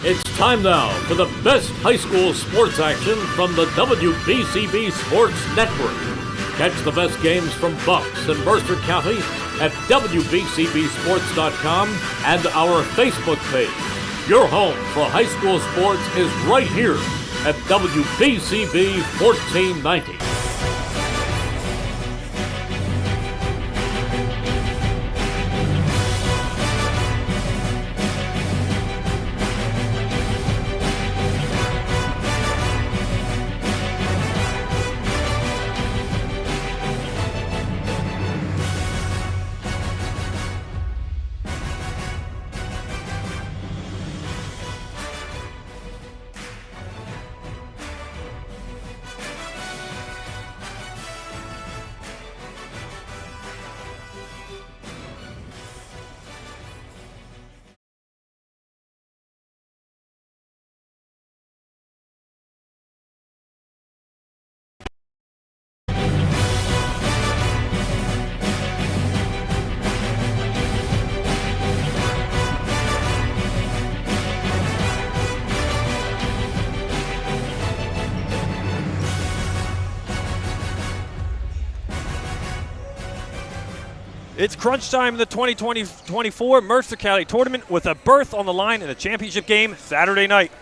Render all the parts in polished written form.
It's time now for the best high school sports action from the WBCB Sports Network. Catch the best games from Bucks and Mercer County at WBCBsports.com and our Facebook page. Your home for high school sports is right here at WBCB 1490. It's crunch time in the 2020-24 Mercer County Tournament with a berth on the line in a championship game Saturday night.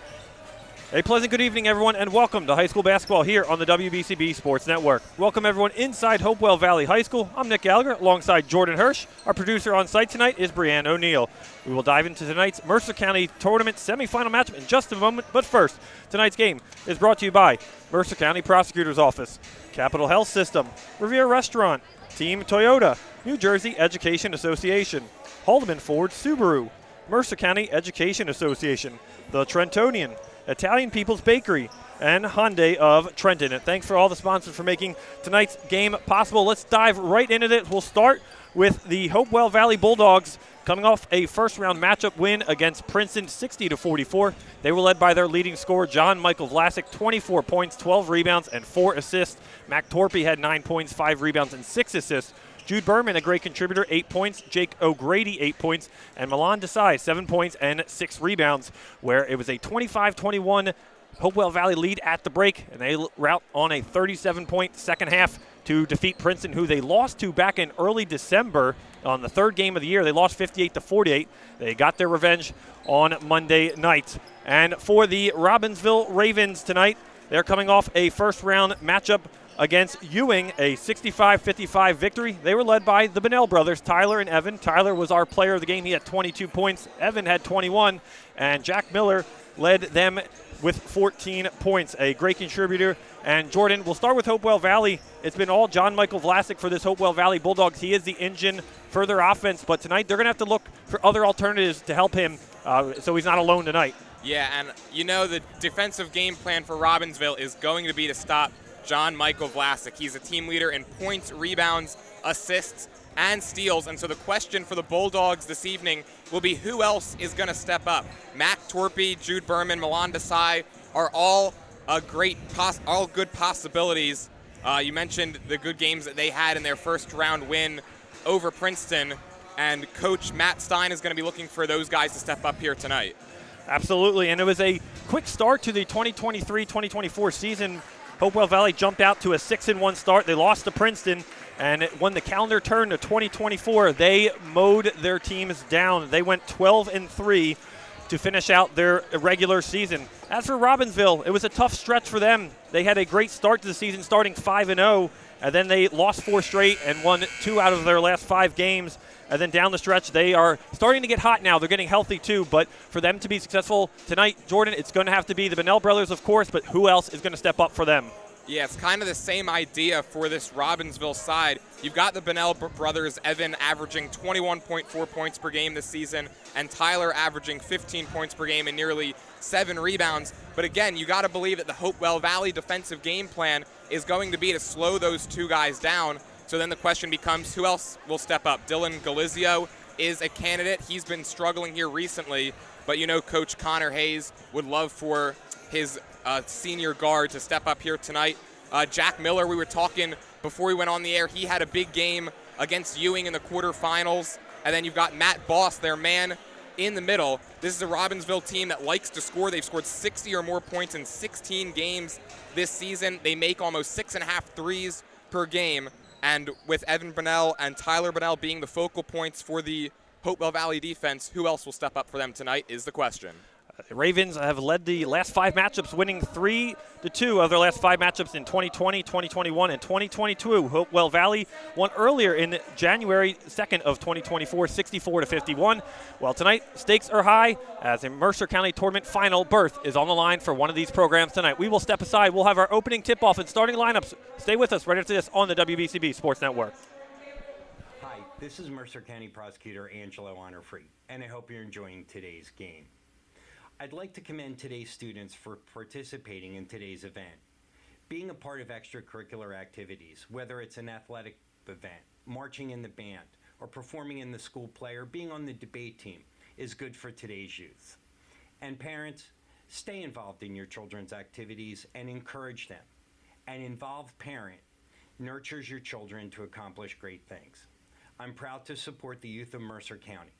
A pleasant good evening, everyone, and welcome to high school basketball here on the WBCB Sports Network. Welcome, everyone, inside Hopewell Valley High School. I'm Nick Gallagher alongside Jordan Hirsch. Our producer on site tonight is Brianne O'Neill. We will dive into tonight's Mercer County Tournament semifinal matchup in just a moment, but first, tonight's game is brought to you by Mercer County Prosecutor's Office, Capital Health System, Revere Restaurant, Team Toyota, New Jersey Education Association, Haldeman Ford Subaru, Mercer County Education Association, The Trentonian, Italian People's Bakery, and Hyundai of Trenton. And thanks for all the sponsors for making tonight's game possible. Let's dive right into it. We'll start with the Hopewell Valley Bulldogs coming off a first-round matchup win against Princeton 60-44. They were led by their leading scorer, John Michael Vlasic, 24 points, 12 rebounds, and 4 assists. Mac Torpy had 9 points, 5 rebounds, and 6 assists. Jude Berman, a great contributor, 8 points. Jake O'Grady, 8 points. And Milan Desai, 7 points and 6 rebounds, where it was a 25-21 Hopewell Valley lead at the break, and they rout on a 37-point second half to defeat Princeton, who they lost to back in early December on the third game of the year. They lost 58-48. They got their revenge on Monday night. And for the Robbinsville Ravens tonight, they're coming off a first-round matchup against Ewing, a 65-55 victory. They were led by the Bunnell brothers, Tyler and Evan. Tyler was our player of the game. He had 22 points. Evan had 21, and Jack Miller led them with 14 points, a great contributor. And Jordan, we'll start with Hopewell Valley. It's been all John Michael Vlasic for this Hopewell Valley Bulldogs. He is the engine for their offense, but tonight they're going to have to look for other alternatives to help him so he's not alone tonight. Yeah, and you know the defensive game plan for Robbinsville is going to be to stop John Michael Vlasic. He's a team leader in points, rebounds, assists, and steals. And so the question for the Bulldogs this evening will be who else is going to step up. Mac Torpy, Jude Berman, Milan Desai are all all good possibilities. You mentioned the good games that they had in their first round win over Princeton, and Coach Matt Stein is going to be looking for those guys to step up here tonight. Absolutely, and it was a quick start to the 2023-2024 season. Hopewell Valley jumped out to a 6-1 start. They lost to Princeton, and when the calendar turned to 2024, they mowed their teams down. They went 12-3 to finish out their regular season. As for Robbinsville, it was a tough stretch for them. They had a great start to the season, starting 5-0, and then they lost 4 straight and won 2 out of their last 5 games. And then down the stretch, they are starting to get hot now. They're getting healthy too, but for them to be successful tonight, Jordan, it's going to have to be the Bunnell brothers, of course, but who else is going to step up for them? Yeah, it's kind of the same idea for this Robbinsville side. You've got the Bunnell brothers, Evan averaging 21.4 points per game this season, and Tyler averaging 15 points per game and nearly 7 rebounds. But again, you got to believe that the Hopewell Valley defensive game plan is going to be to slow those 2 guys down. So then the question becomes, who else will step up? Dylan Galizio is a candidate. He's been struggling here recently, but you know Coach Connor Hayes would love for his senior guard to step up here tonight. Jack Miller, we were talking before we went on the air, he had a big game against Ewing in the quarterfinals. And then you've got Matt Boss, their man, in the middle. This is a Robbinsville team that likes to score. They've scored 60 or more points in 16 games this season. They make almost 6.5 threes per game. And with Evan Bunnell and Tyler Bunnell being the focal points for the Hopewell Valley defense, who else will step up for them tonight is the question. The Ravens have led the last 5 matchups, winning 3-2 of their last 5 matchups in 2020, 2021, and 2022. Hopewell Valley won earlier in January 2nd of 2024, 64-51. Well, tonight, stakes are high as a Mercer County tournament final berth is on the line for one of these programs tonight. We will step aside. We'll have our opening tip-off and starting lineups. Stay with us right after this on the WBCB Sports Network. Hi, this is Mercer County Prosecutor Angelo Honorfree, and I hope you're enjoying today's game. I'd like to commend today's students for participating in today's event. Being a part of extracurricular activities, whether it's an athletic event, marching in the band, or performing in the school play, or being on the debate team, is good for today's youth. And parents, stay involved in your children's activities and encourage them. An involved parent nurtures your children to accomplish great things. I'm proud to support the youth of Mercer County.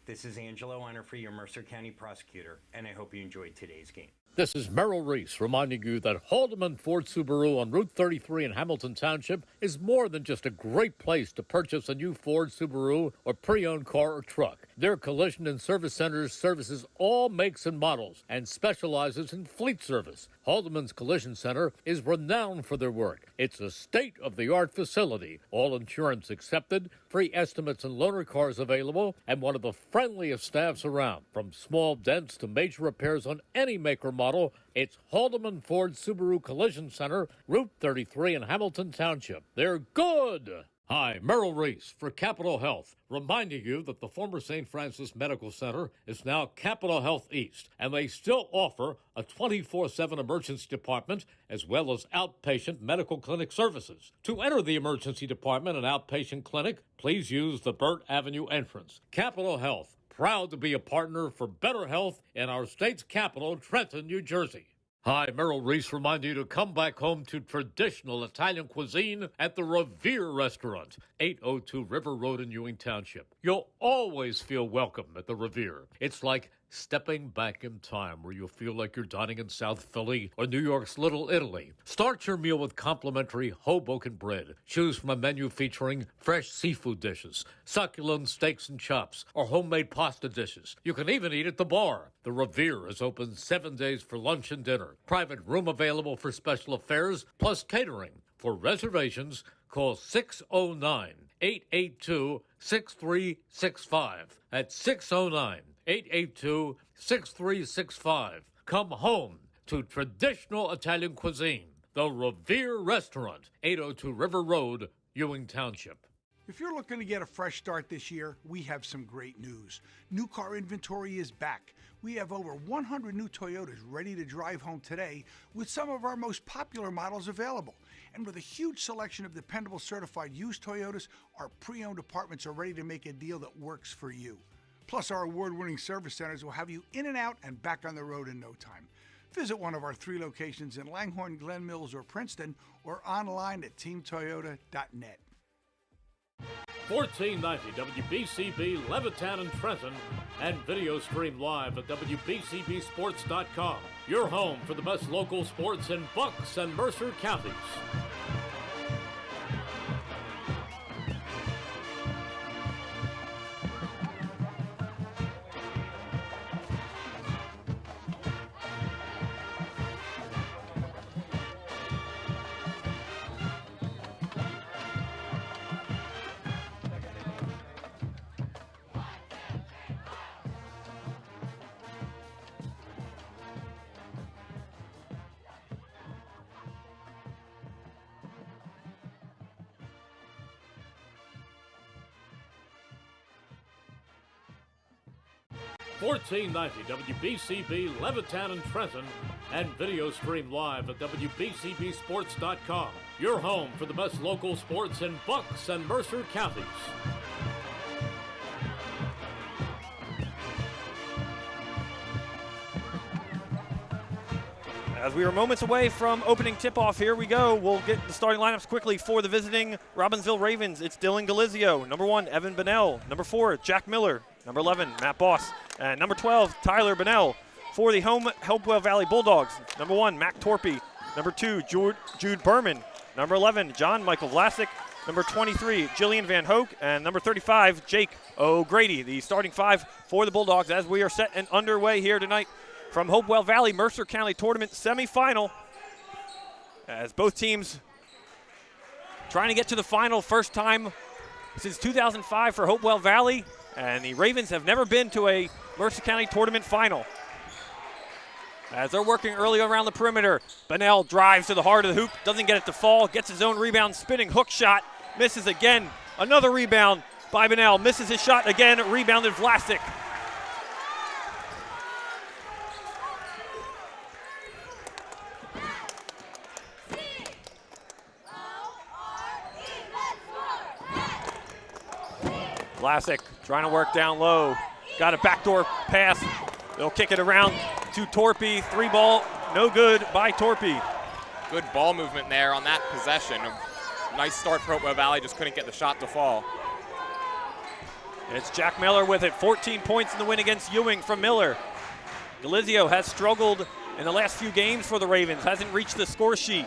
This is Angelo Honorfree, your Mercer County Prosecutor, and I hope you enjoyed today's game. This is Merrill Reese reminding you that Haldeman Ford Subaru on Route 33 in Hamilton Township is more than just a great place to purchase a new Ford Subaru or pre-owned car or truck. Their collision and service centers services all makes and models and specializes in fleet service. Haldeman's Collision Center is renowned for their work. It's a state-of-the-art facility, all insurance accepted, free estimates and loaner cars available, and one of the friendliest staffs around. From small dents to major repairs on any make or model, it's Haldeman Ford Subaru Collision Center, Route 33 in Hamilton Township. They're good! Hi, Merrill Reese for Capital Health, reminding you that the former St. Francis Medical Center is now Capital Health East, and they still offer a 24/7 emergency department as well as outpatient medical clinic services. To enter the emergency department and outpatient clinic, please use the Burt Avenue entrance. Capital Health, proud to be a partner for better health in our state's capital, Trenton, New Jersey. Hi, Merrill Reese reminding you to come back home to traditional Italian cuisine at the Revere Restaurant, 802 River Road in Ewing Township. You'll always feel welcome at the Revere. It's like stepping back in time where you'll feel like you're dining in South Philly or New York's Little Italy. Start your meal with complimentary Hoboken bread. Choose from a menu featuring fresh seafood dishes, succulent steaks and chops, or homemade pasta dishes. You can even eat at the bar. The Revere is open 7 days for lunch and dinner. Private room available for special affairs, plus catering. For reservations, call 609-882-6365. That's 609-882-6365. Come home to traditional Italian cuisine. The Revere Restaurant, 802 River Road, Ewing Township. If you're looking to get a fresh start this year, we have some great news. New car inventory is back. We have over 100 new Toyotas ready to drive home today with some of our most popular models available. And with a huge selection of dependable certified used Toyotas, our pre-owned departments are ready to make a deal that works for you. Plus, our award-winning service centers will have you in and out and back on the road in no time. Visit one of our 3 locations in Langhorne, Glen Mills, or Princeton, or online at teamtoyota.net. 1490 WBCB Levittown and Trenton, and video stream live at WBCBsports.com. Your home for the best local sports in Bucks and Mercer counties. $14.90 WBCB Levittown and Trenton, and video stream live at WBCBsports.com. Your home for the best local sports in Bucks and Mercer counties. As we are moments away from opening tip-off, here we go. We'll get the starting lineups quickly for the visiting Robbinsville Ravens. It's Dylan Galizio. Number 1, Evan Bunnell. Number 4, Jack Miller. Number 11, Matt Boss. And number 12, Tyler Bennell for the Hopewell Valley Bulldogs. Number 1, Mac Torpy. Number 2, Jude Berman. Number 11, John Michael Vlasic. Number 23, Jillian Van Hoek. And number 35, Jake O'Grady. The starting 5 for the Bulldogs as we are set and underway here tonight from Hopewell Valley Mercer County Tournament semifinal. As both teams trying to get to the final, first time since 2005 for Hopewell Valley. And the Ravens have never been to a Mercer County Tournament final. As they're working early around the perimeter, Bennell drives to the heart of the hoop, doesn't get it to fall, gets his own rebound, spinning hook shot, misses again. Another rebound by Bennell, misses his shot again, rebounded Vlasic. Vlasic trying to work down low. Got a backdoor pass. They'll kick it around to Torpy. 3 ball, no good by Torpy. Good ball movement there on that possession. Nice start for Hopewell Valley, just couldn't get the shot to fall. It's Jack Miller with it. 14 points in the win against Ewing from Miller. Delizio has struggled in the last few games for the Ravens. Hasn't reached the score sheet.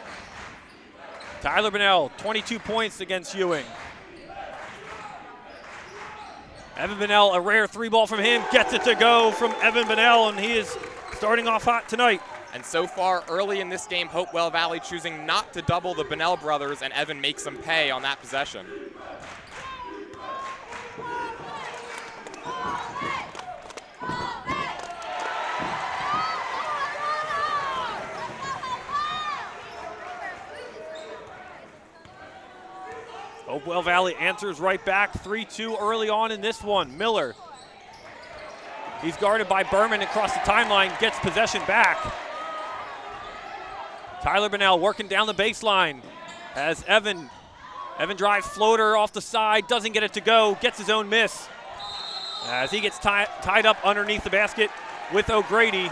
Tyler Bennell, 22 points against Ewing. Evan Bennell, a rare 3 ball from him, gets it to go from Evan Bennell, and he is starting off hot tonight. And so far, early in this game, Hopewell Valley choosing not to double the Bennell brothers, and Evan makes them pay on that possession. Hopewell Valley answers right back, 3-2 early on in this one. Miller, he's guarded by Berman across the timeline, gets possession back. Tyler Bennell working down the baseline as Evan drives floater off the side, doesn't get it to go, gets his own miss. As he gets tied up underneath the basket with O'Grady.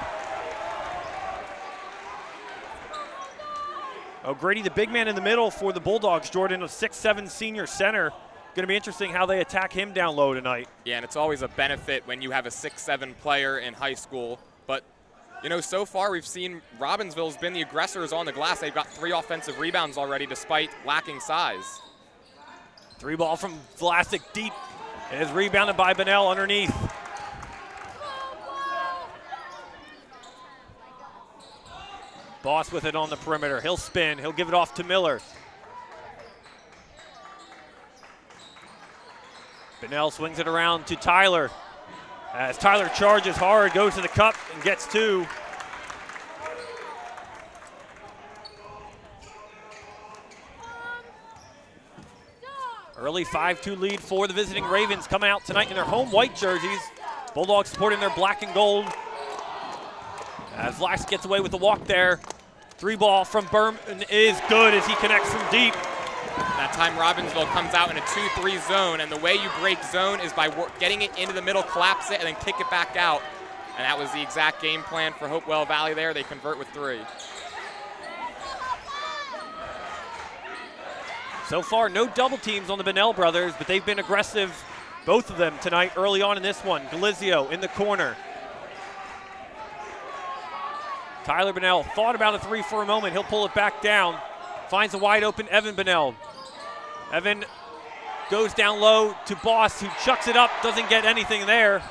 O'Grady, the big man in the middle for the Bulldogs. Jordan, a 6'7" senior center. Going to be interesting how they attack him down low tonight. Yeah, and it's always a benefit when you have a 6'7" player in high school. But, you know, so far we've seen Robbinsville's been the aggressors on the glass. They've got 3 offensive rebounds already despite lacking size. 3 ball from Vlasic deep. It is rebounded by Bennell underneath. Boss with it on the perimeter. He'll spin. He'll give it off to Miller. Bennell swings it around to Tyler. As Tyler charges hard, goes to the cup and gets 2. Early 5-2 lead for the visiting Ravens coming out tonight in their home white jerseys. Bulldogs supporting their black and gold. As Vlasic gets away with the walk there. 3 ball from Berman is good as he connects from deep. That time Robbinsville comes out in a 2-3 zone, and the way you break zone is by getting it into the middle, collapse it, and then kick it back out. And that was the exact game plan for Hopewell Valley there. They convert with 3. So far, no double teams on the Bennell brothers, but they've been aggressive, both of them tonight early on in this one. Delizio in the corner. Tyler Bennell thought about a 3 for a moment. He'll pull it back down. Finds a wide open Evan Bennell. Evan goes down low to Boss, who chucks it up, doesn't get anything there.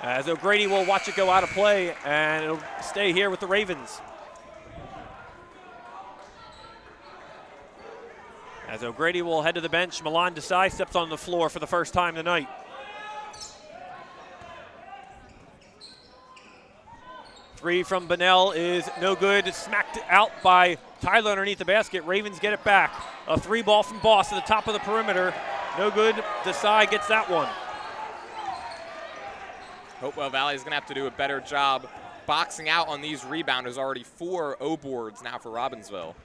As O'Grady will watch it go out of play, and it'll stay here with the Ravens. As O'Grady will head to the bench, Milan Desai steps on the floor for the first time tonight. Three from Bennell is no good. Smacked out by Tyler underneath the basket. Ravens get it back. A 3 ball from Boss at the top of the perimeter. No good. Desai gets that one. Hopewell Valley is going to have to do a better job boxing out on these rebounders. Already 4 O boards now for Robbinsville.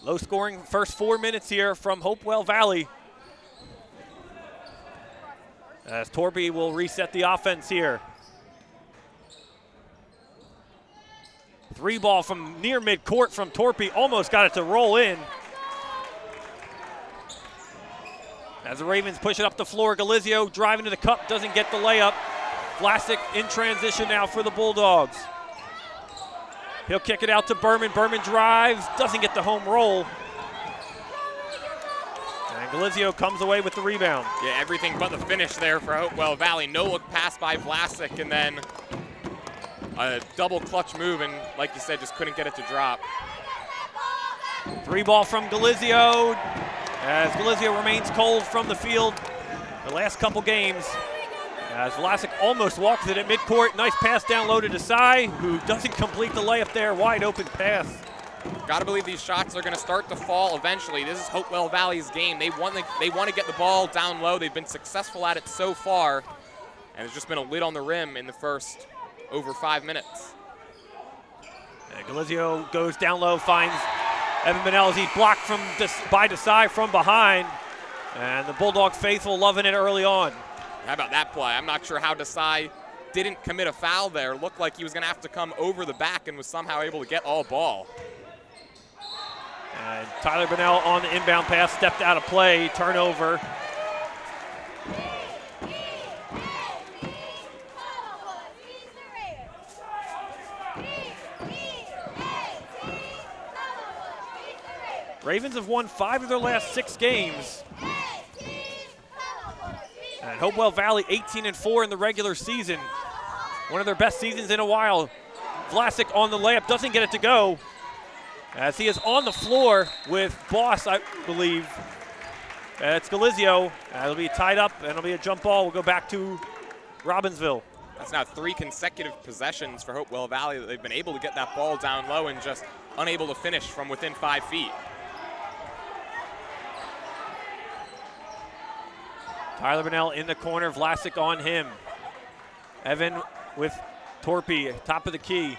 Low scoring first 4 minutes here from Hopewell Valley. As Torpy will reset the offense here. 3 ball from near midcourt from Torpy. Almost got it to roll in. As the Ravens push it up the floor, Galizio driving to the cup, doesn't get the layup. Vlasic in transition now for the Bulldogs. He'll kick it out to Berman. Berman drives, doesn't get the home roll. And Galizio comes away with the rebound. Yeah, everything but the finish there for Hopewell Valley. No look pass by Vlasic, and then a double clutch move, and like you said, just couldn't get it to drop. 3 ball from Galizio, as Galizio remains cold from the field the last couple games. As Vlasic almost walks it at midcourt. Nice pass down low to Desai, who doesn't complete the layup there. Wide open pass. Gotta believe these shots are gonna start to fall eventually. This is Hopewell Valley's game. They want to get the ball down low. They've been successful at it so far, and there's just been a lid on the rim in the first over 5 minutes. And Galizio goes down low, finds Evan Bonnell as he's blocked by Desai from behind. And the Bulldog faithful loving it early on. How about that play? I'm not sure how Desai didn't commit a foul there. Looked like he was going to have to come over the back and was somehow able to get all ball. And Tyler Bonnell on the inbound pass, stepped out of play, turnover. Ravens have won 5 of their last 6 games. And Hopewell Valley 18-4 in the regular season. One of their best seasons in a while. Vlasic on the layup, doesn't get it to go. As he is on the floor with Boss, I believe. It's Galizio. It'll be tied up, and it'll be a jump ball. We'll go back to Robbinsville. That's now 3 consecutive possessions for Hopewell Valley that they've been able to get that ball down low and just unable to finish from within 5 feet. Tyler Bonnell in the corner, Vlasic on him. Evan with Torpy, top of the key.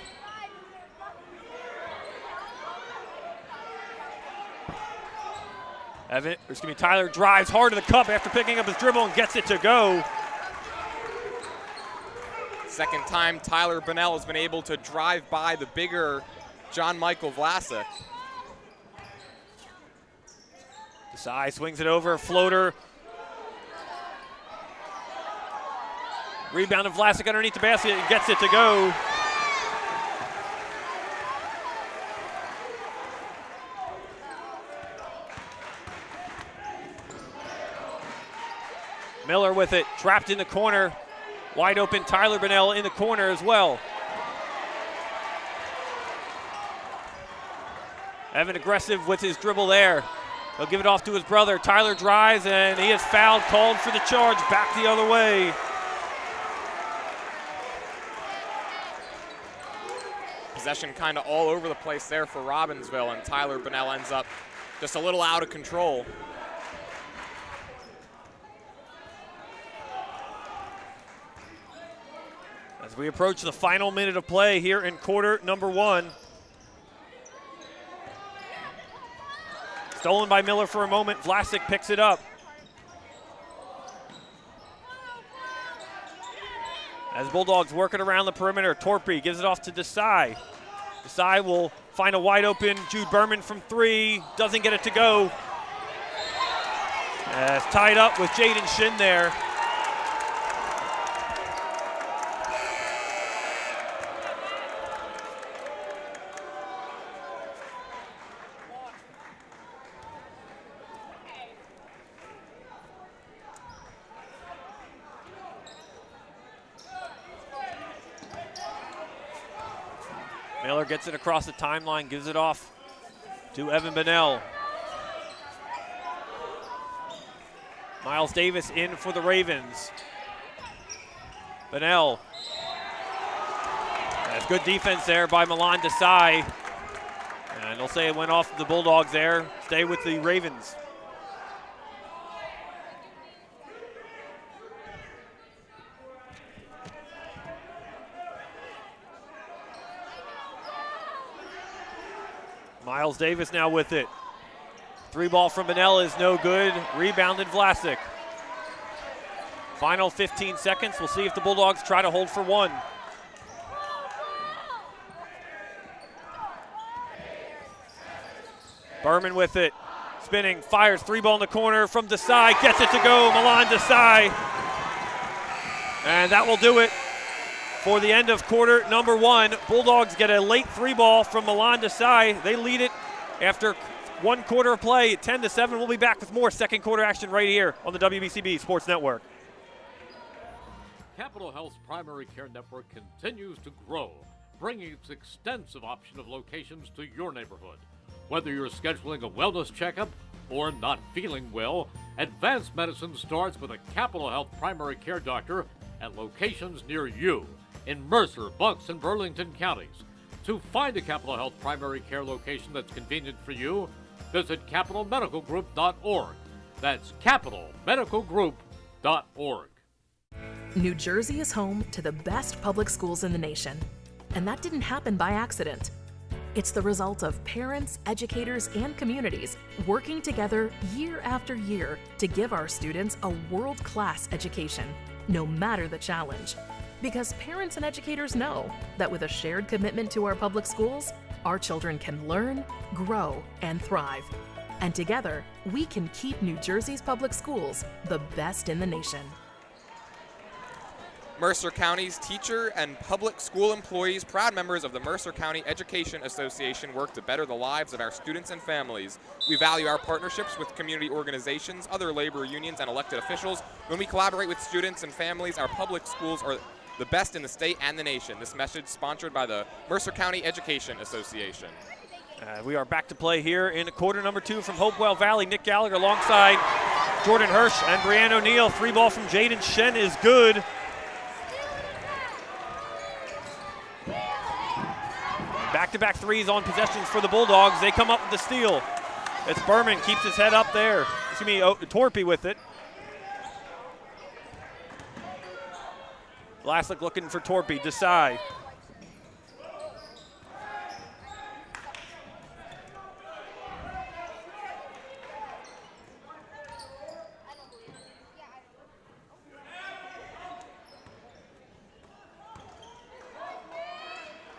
Tyler drives hard to the cup after picking up his dribble and gets it to go. Second time Tyler Bonnell has been able to drive by the bigger John Michael Vlasic. Desai swings it over, floater. Rebound of Vlasic underneath the basket and gets it to go. Miller with it, trapped in the corner. Wide open Tyler Bonnell in the corner as well. Evan aggressive with his dribble there. He'll give it off to his brother. Tyler drives and he is fouled, called for the charge, back the other way. Possession kind of all over the place there for Robbinsville, and Tyler Bonnell ends up just a little out of control. As we approach the final minute of play here in quarter number 1. Stolen by Miller for a moment. Vlasic picks it up. As Bulldogs working around the perimeter, Torpy gives it off to Desai. Desai will find a wide open Jude Berman from 3. Doesn't get it to go. As tied up with Jaden Shin there. Miller gets it across the timeline, gives it off to Evan Bonnell. Miles Davis in for the Ravens. Bonnell. That's good defense there by Milan Desai. And they'll say it went off the Bulldogs there. Stay with the Ravens. Miles Davis now with it. 3 ball from Bonnell is no good. Rebounded Vlasic. Final 15 seconds. We'll see if the Bulldogs try to hold for 1. Berman with it. spinning, fires, 3-ball in the corner from Desai, gets it to go, Milan Desai. And that will do it for the end of quarter number 1. Bulldogs get a late 3-ball from Milan Desai. They lead it after 1 quarter of play, 10-7. We'll be back with more second quarter action right here on the WBCB Sports Network. Capital Health's primary care network continues to grow, bringing its extensive option of locations to your neighborhood. Whether you're scheduling a wellness checkup or not feeling well, advanced medicine starts with a Capital Health primary care doctor at locations near you in Mercer, Bucks, and Burlington counties. To find a Capital Health primary care location that's convenient for you, visit capitalmedicalgroup.org. That's capitalmedicalgroup.org. New Jersey is home to the best public schools in the nation. And that didn't happen by accident. It's the result of parents, educators, and communities working together year after year to give our students a world-class education, no matter the challenge. Because parents and educators know that with a shared commitment to our public schools, our children can learn, grow, and thrive. And together, we can keep New Jersey's public schools the best in the nation. Mercer County's teacher and public school employees, proud members of the Mercer County Education Association, work to better the lives of our students and families. We value our partnerships with community organizations, other labor unions, and elected officials. When we collaborate with students and families, our public schools are the best in the state and the nation. This message sponsored by the Mercer County Education Association. We are back to play here in quarter number 2 from Hopewell Valley. Nick Gallagher alongside Jordan Hirsch and Brianne O'Neill. 3-ball from Jaden Shen is good. Back-to-back threes on possessions for the Bulldogs. They come up with the steal. It's Berman, keeps his head up there. Torpy with it. Vlasic looking for Torpy. Desai.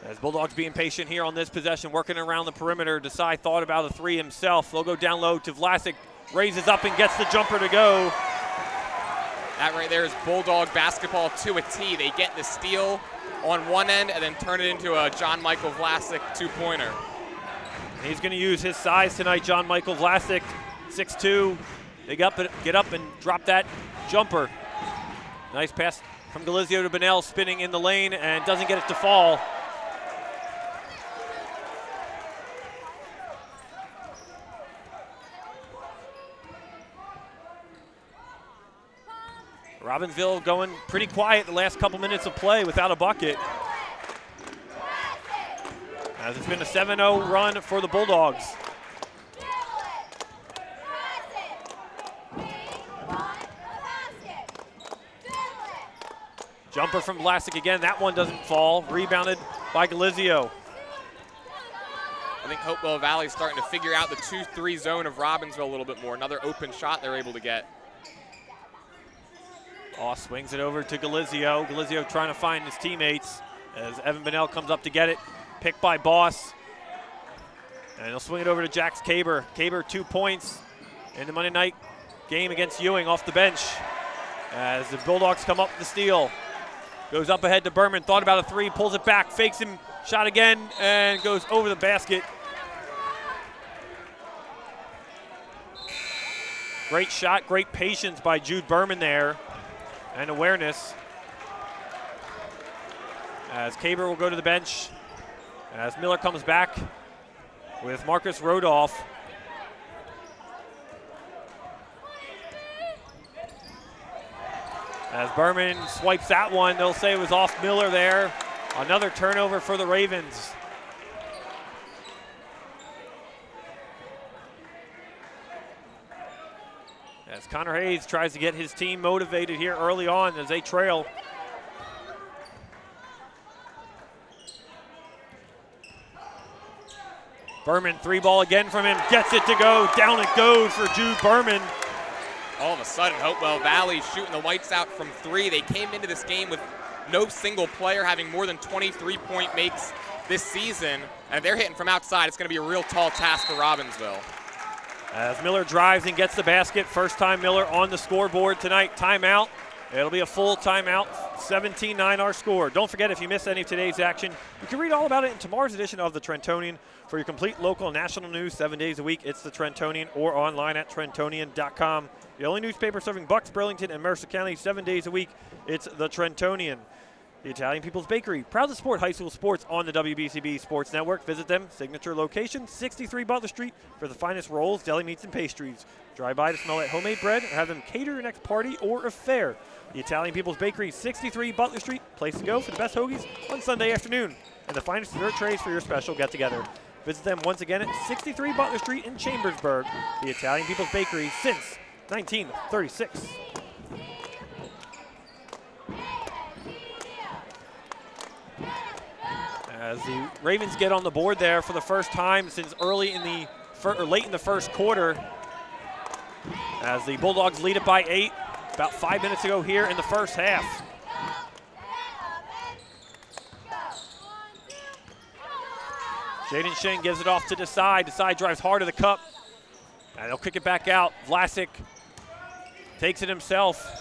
As Bulldogs being patient here on this possession, working around the perimeter. Desai thought about a 3 himself. They'll go down low to Vlasic. Raises up and gets the jumper to go. That right there is Bulldog basketball to a T. They get the steal on one end and then turn it into a John Michael Vlasic 2-pointer. He's going to use his size tonight, John Michael Vlasic, 6'2". They get up and drop that jumper. Nice pass from Galizio to Bonnell, spinning in the lane and doesn't get it to fall. Robbinsville going pretty quiet the last couple minutes of play without a bucket. As it's been a 7-0 run for the Bulldogs. Jumper from Vlasic again. That one doesn't fall. Rebounded by Galizio. I think Hopewell Valley is starting to figure out the 2-3 zone of Robbinsville a little bit more. Another open shot they're able to get. Swings it over to Galizio. Galizio trying to find his teammates as Evan Bonnell comes up to get it. Picked by Boss. And he'll swing it over to Jax Caber. Caber 2 points in the Monday night game against Ewing off the bench. As the Bulldogs come up with the steal. Goes up ahead to Berman. Thought about a 3, pulls it back, fakes him, shot again, and goes over the basket. Great shot, great patience by Jude Berman there. And awareness. As Caber will go to the bench. As Miller comes back with Marcus Rodolph. As Berman swipes that one, they'll say it was off Miller there. Another turnover for the Ravens. As Connor Hayes tries to get his team motivated here early on as they trail. Berman, 3-ball again from him, gets it to go. Down it goes for Jude Berman. All of a sudden, Hopewell Valley shooting the lights out from 3. They came into this game with no single player having more than 23-point makes this season. And if they're hitting from outside, it's going to be a real tall task for Robbinsville. As Miller drives and gets the basket. First time Miller on the scoreboard tonight. Timeout. It'll be a full timeout. 17-9 our score. Don't forget, if you missed any of today's action, you can read all about it in tomorrow's edition of the Trentonian. For your complete local and national news 7 days a week, it's the Trentonian or online at Trentonian.com. The only newspaper serving Bucks, Burlington, and Mercer County 7 days a week, it's the Trentonian. The Italian People's Bakery, proud to support high school sports on the WBCB Sports Network. Visit them, signature location, 63 Butler Street, for the finest rolls, deli meats, and pastries. Drive by to smell that homemade bread or have them cater your next party or affair. The Italian People's Bakery, 63 Butler Street, place to go for the best hoagies on Sunday afternoon and the finest dessert trays for your special get-together. Visit them once again at 63 Butler Street in Chambersburg. The Italian People's Bakery since 1936. As the Ravens get on the board there for the first time since late in the first quarter, as the Bulldogs lead it by 8 about 5 minutes ago here in the first half. Jaden Shin gives it off to Desai. Desai drives hard to the cup, and he'll kick it back out. Vlasic takes it himself.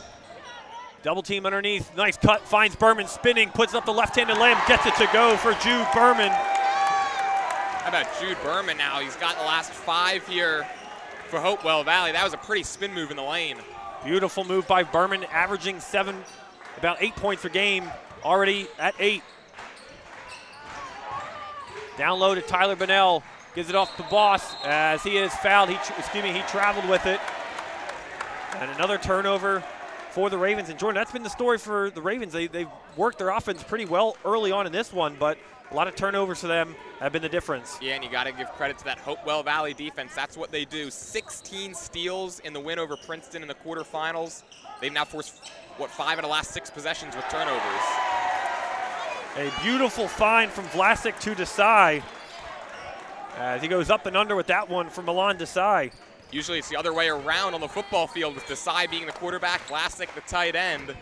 Double team underneath, nice cut, finds Berman spinning, puts up the left-handed layup, gets it to go for Jude Berman. How about Jude Berman now? He's got the last 5 here for Hopewell Valley. That was a pretty spin move in the lane. Beautiful move by Berman, averaging about 8 points per game, already at 8. Down low to Tyler Bunnell, gives it off to Boss as he is fouled. He traveled with it. And another turnover for the Ravens. And Jordan, that's been the story for the Ravens. They've worked their offense pretty well early on in this one, but a lot of turnovers for them have been the difference. Yeah, and you got to give credit to that Hopewell Valley defense. That's what they do. 16 steals in the win over Princeton in the quarterfinals. They've now forced, 5 of the last 6 possessions with turnovers. A beautiful find from Vlasic to Desai as he goes up and under with that one from Milan Desai. Usually it's the other way around on the football field with Desai being the quarterback, Vlasic the tight end.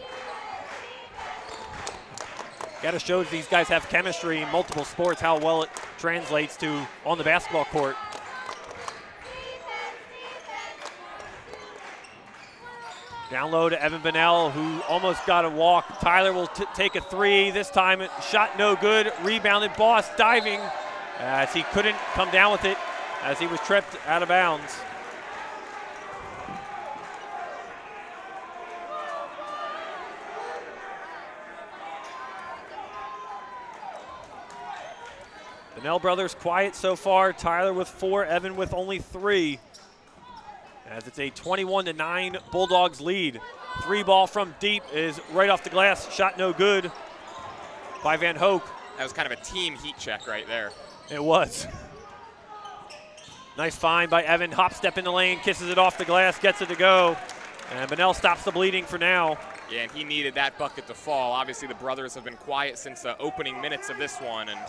Got to show these guys have chemistry in multiple sports, how well it translates to on the basketball court. Down low to Evan Bunnell, who almost got a walk. Tyler will take a 3. This time, shot no good. Rebounded. Boss diving as he couldn't come down with it as he was tripped out of bounds. Bunnell brothers quiet so far. Tyler with 4, Evan with only 3. As it's a 21-9 Bulldogs lead. 3 ball from deep is right off the glass. Shot no good by Van Hoek. That was kind of a team heat check right there. It was. Nice find by Evan. Hop step in the lane, kisses it off the glass, gets it to go. And Bunnell stops the bleeding for now. Yeah, and he needed that bucket to fall. Obviously, the brothers have been quiet since the opening minutes of this one. And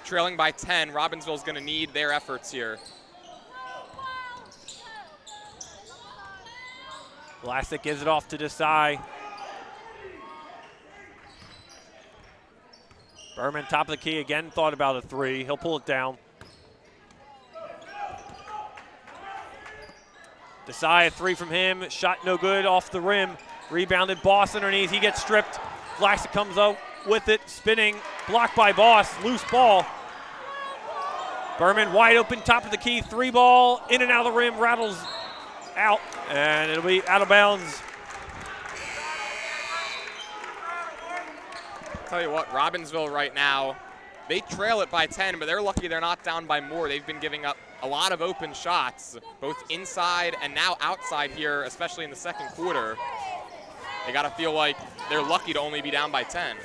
trailing by 10, Robbinsville's going to need their efforts here. Vlasic gives it off to Desai. Berman, top of the key again, thought about a 3. He'll pull it down. Desai, a 3 from him. Shot no good off the rim. Rebounded. Boss underneath. He gets stripped. Vlasic comes out with it, spinning. Blocked by Boss. Loose ball. Berman wide open, top of the key. 3 ball. In and out of the rim. Rattles out. And it'll be out of bounds. Tell you what, Robbinsville right now, they trail it by 10, but they're lucky they're not down by more. They've been giving up a lot of open shots, both inside and now outside here, especially in the second quarter. They got to feel like they're lucky to only be down by 10.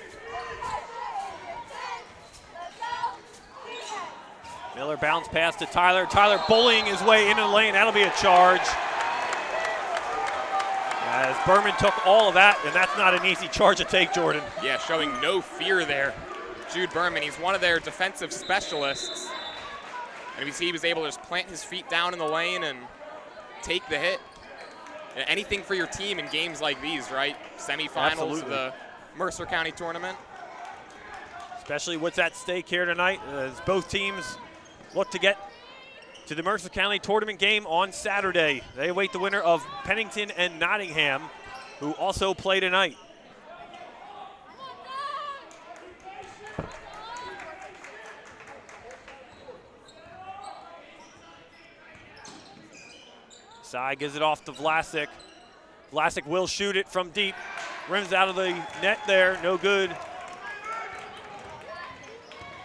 Miller bounce pass to Tyler. Tyler bullying his way into the lane. That'll be a charge. As Berman took all of that, and that's not an easy charge to take, Jordan. Yeah, showing no fear there. Jude Berman, he's one of their defensive specialists. And we see he was able to just plant his feet down in the lane and take the hit. Anything for your team in games like these, right? Semifinals of the Mercer County tournament. Especially what's at stake here tonight as both teams look to get to the Mercer County tournament game on Saturday. They await the winner of Pennington and Nottingham, who also play tonight. Sai gives it off to Vlasic. Vlasic will shoot it from deep. Rims out of the net there, no good.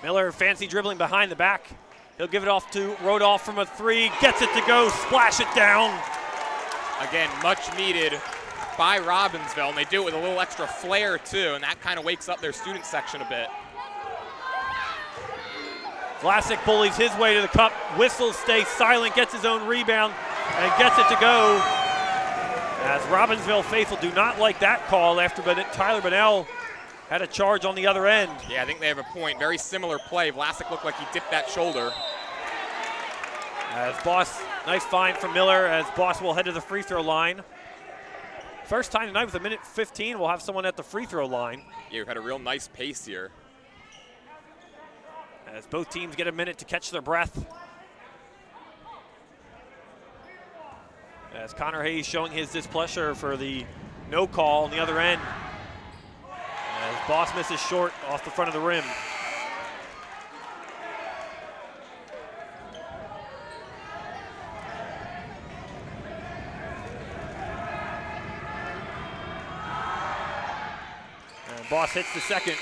Miller fancy dribbling behind the back. He'll give it off to Rodolph from a three, gets it to go, splash it down. Again, much needed by Robbinsville, and they do it with a little extra flair too, and that kind of wakes up their student section a bit. Vlasic bullies his way to the cup, whistles, stays silent, gets his own rebound, and gets it to go. As Robbinsville faithful do not like that call after Tyler Bunnell had a charge on the other end. Yeah, I think they have a point. Very similar play. Vlasic looked like he dipped that shoulder. As Boss, nice find from Miller as Boss will head to the free throw line. First time tonight with 1:15, we'll have someone at the free throw line. Yeah, we've had a real nice pace here. As both teams get a minute to catch their breath. As Connor Hayes showing his displeasure for the no call on the other end. As Boss misses short off the front of the rim. And Boss hits the second.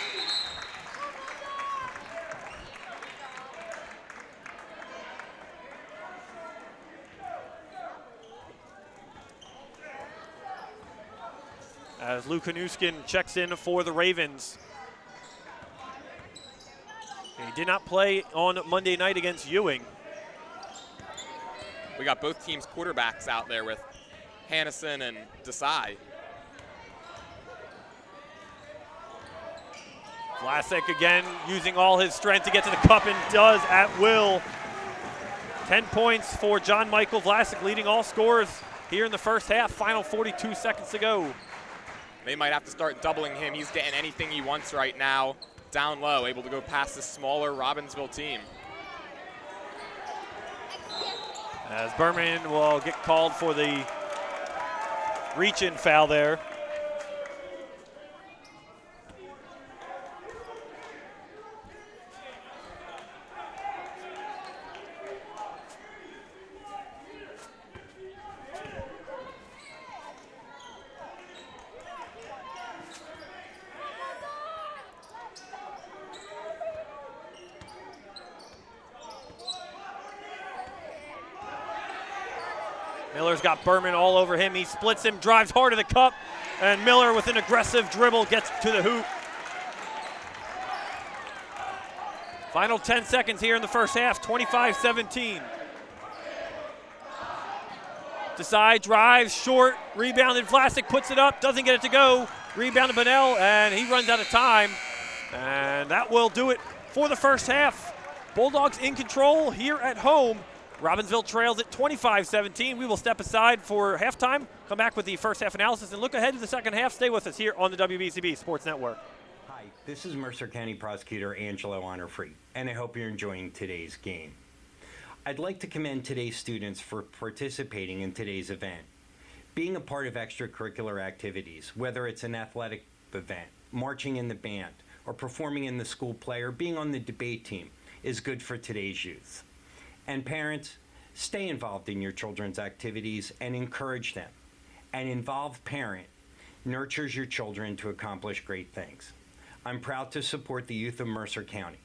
As Luke Hanuskin checks in for the Ravens. He did not play on Monday night against Ewing. We got both teams' quarterbacks out there with Hannison and Desai. Vlasic again using all his strength to get to the cup and does at will. 10 points for John Michael Vlasic, leading all scorers here in the first half. Final 42 seconds to go. They might have to start doubling him. He's getting anything he wants right now. Down low, able to go past this smaller Robbinsville team. As Berman will get called for the reach-in foul there. Miller's got Berman all over him. He splits him, drives hard to the cup, and Miller with an aggressive dribble gets to the hoop. Final 10 seconds here in the first half, 25-17. Desai drives short, rebounded. Vlasic puts it up, doesn't get it to go. Rebounded Bunnell, and he runs out of time. And that will do it for the first half. Bulldogs in control here at home. Robbinsville trails at 25-17. We will step aside for halftime, come back with the first half analysis, and look ahead to the second half. Stay with us here on the WBCB Sports Network. Hi, this is Mercer County Prosecutor Angelo Honorfree, and I hope you're enjoying today's game. I'd like to commend today's students for participating in today's event. Being a part of extracurricular activities, whether it's an athletic event, marching in the band, or performing in the school play, or being on the debate team, is good for today's youth. And parents, stay involved in your children's activities and encourage them. An involved parent nurtures your children to accomplish great things. I'm proud to support the youth of Mercer County.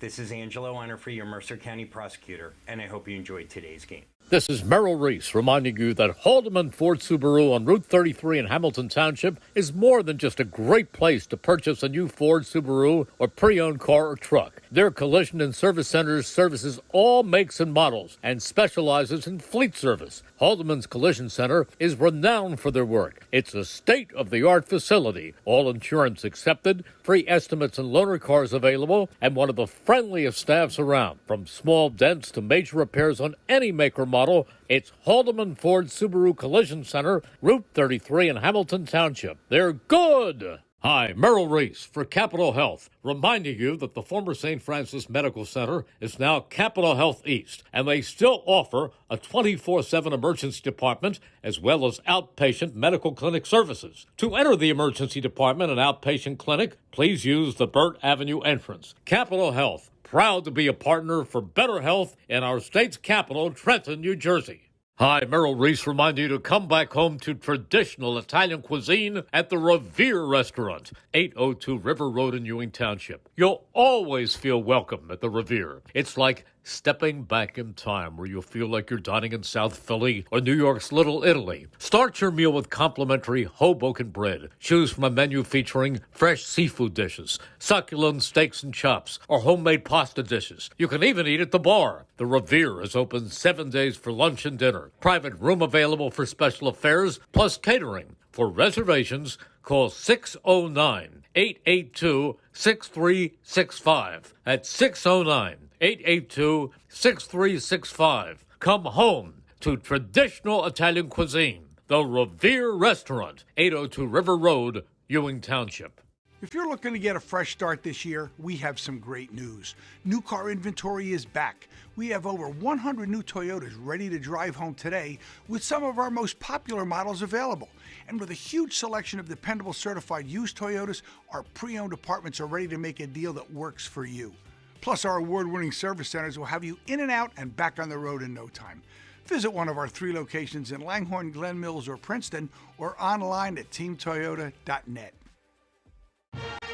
This is Angelo Honorfree, your Mercer County prosecutor, and I hope you enjoyed today's game. This is Merrill Reese reminding you that Haldeman Ford Subaru on Route 33 in Hamilton Township is more than just a great place to purchase a new Ford Subaru or pre-owned car or truck. Their collision and service centers services all makes and models and specializes in fleet service. Haldeman's Collision Center is renowned for their work. It's a state-of-the-art facility, all insurance accepted, free estimates and loaner cars available, and one of the friendliest staffs around. From small dents to major repairs on any make or model, it's Haldeman Ford Subaru Collision Center, Route 33 in Hamilton Township. They're good! Hi, Merrill Reese for Capital Health, reminding you that the former St. Francis Medical Center is now Capital Health East, and they still offer a 24/7 emergency department as well as outpatient medical clinic services. To enter the emergency department and outpatient clinic, please use the Burt Avenue entrance. Capital Health, proud to be a partner for better health in our state's capital, Trenton, New Jersey. Hi, Merrill Reese reminding you to come back home to traditional Italian cuisine at the Revere Restaurant, 802 River Road in Ewing Township. You'll always feel welcome at the Revere. It's like stepping back in time where you'll feel like you're dining in South Philly or New York's Little Italy. Start your meal with complimentary Hoboken bread. Choose from a menu featuring fresh seafood dishes, succulent steaks and chops, or homemade pasta dishes. You can even eat at the bar. The Revere is open 7 days for lunch and dinner. Private room available for special affairs, plus catering. For reservations, call 609-882-6365. That's 609-882-6365. Come home to traditional Italian cuisine. The Revere Restaurant, 802 River Road, Ewing Township. If you're looking to get a fresh start this year, we have some great news. New car inventory is back. We have over 100 new Toyotas ready to drive home today with some of our most popular models available. And with a huge selection of dependable certified used Toyotas, our pre-owned departments are ready to make a deal that works for you. Plus, our award-winning service centers will have you in and out and back on the road in no time. Visit one of our 3 locations in Langhorne, Glen Mills, or Princeton, or online at teamtoyota.net.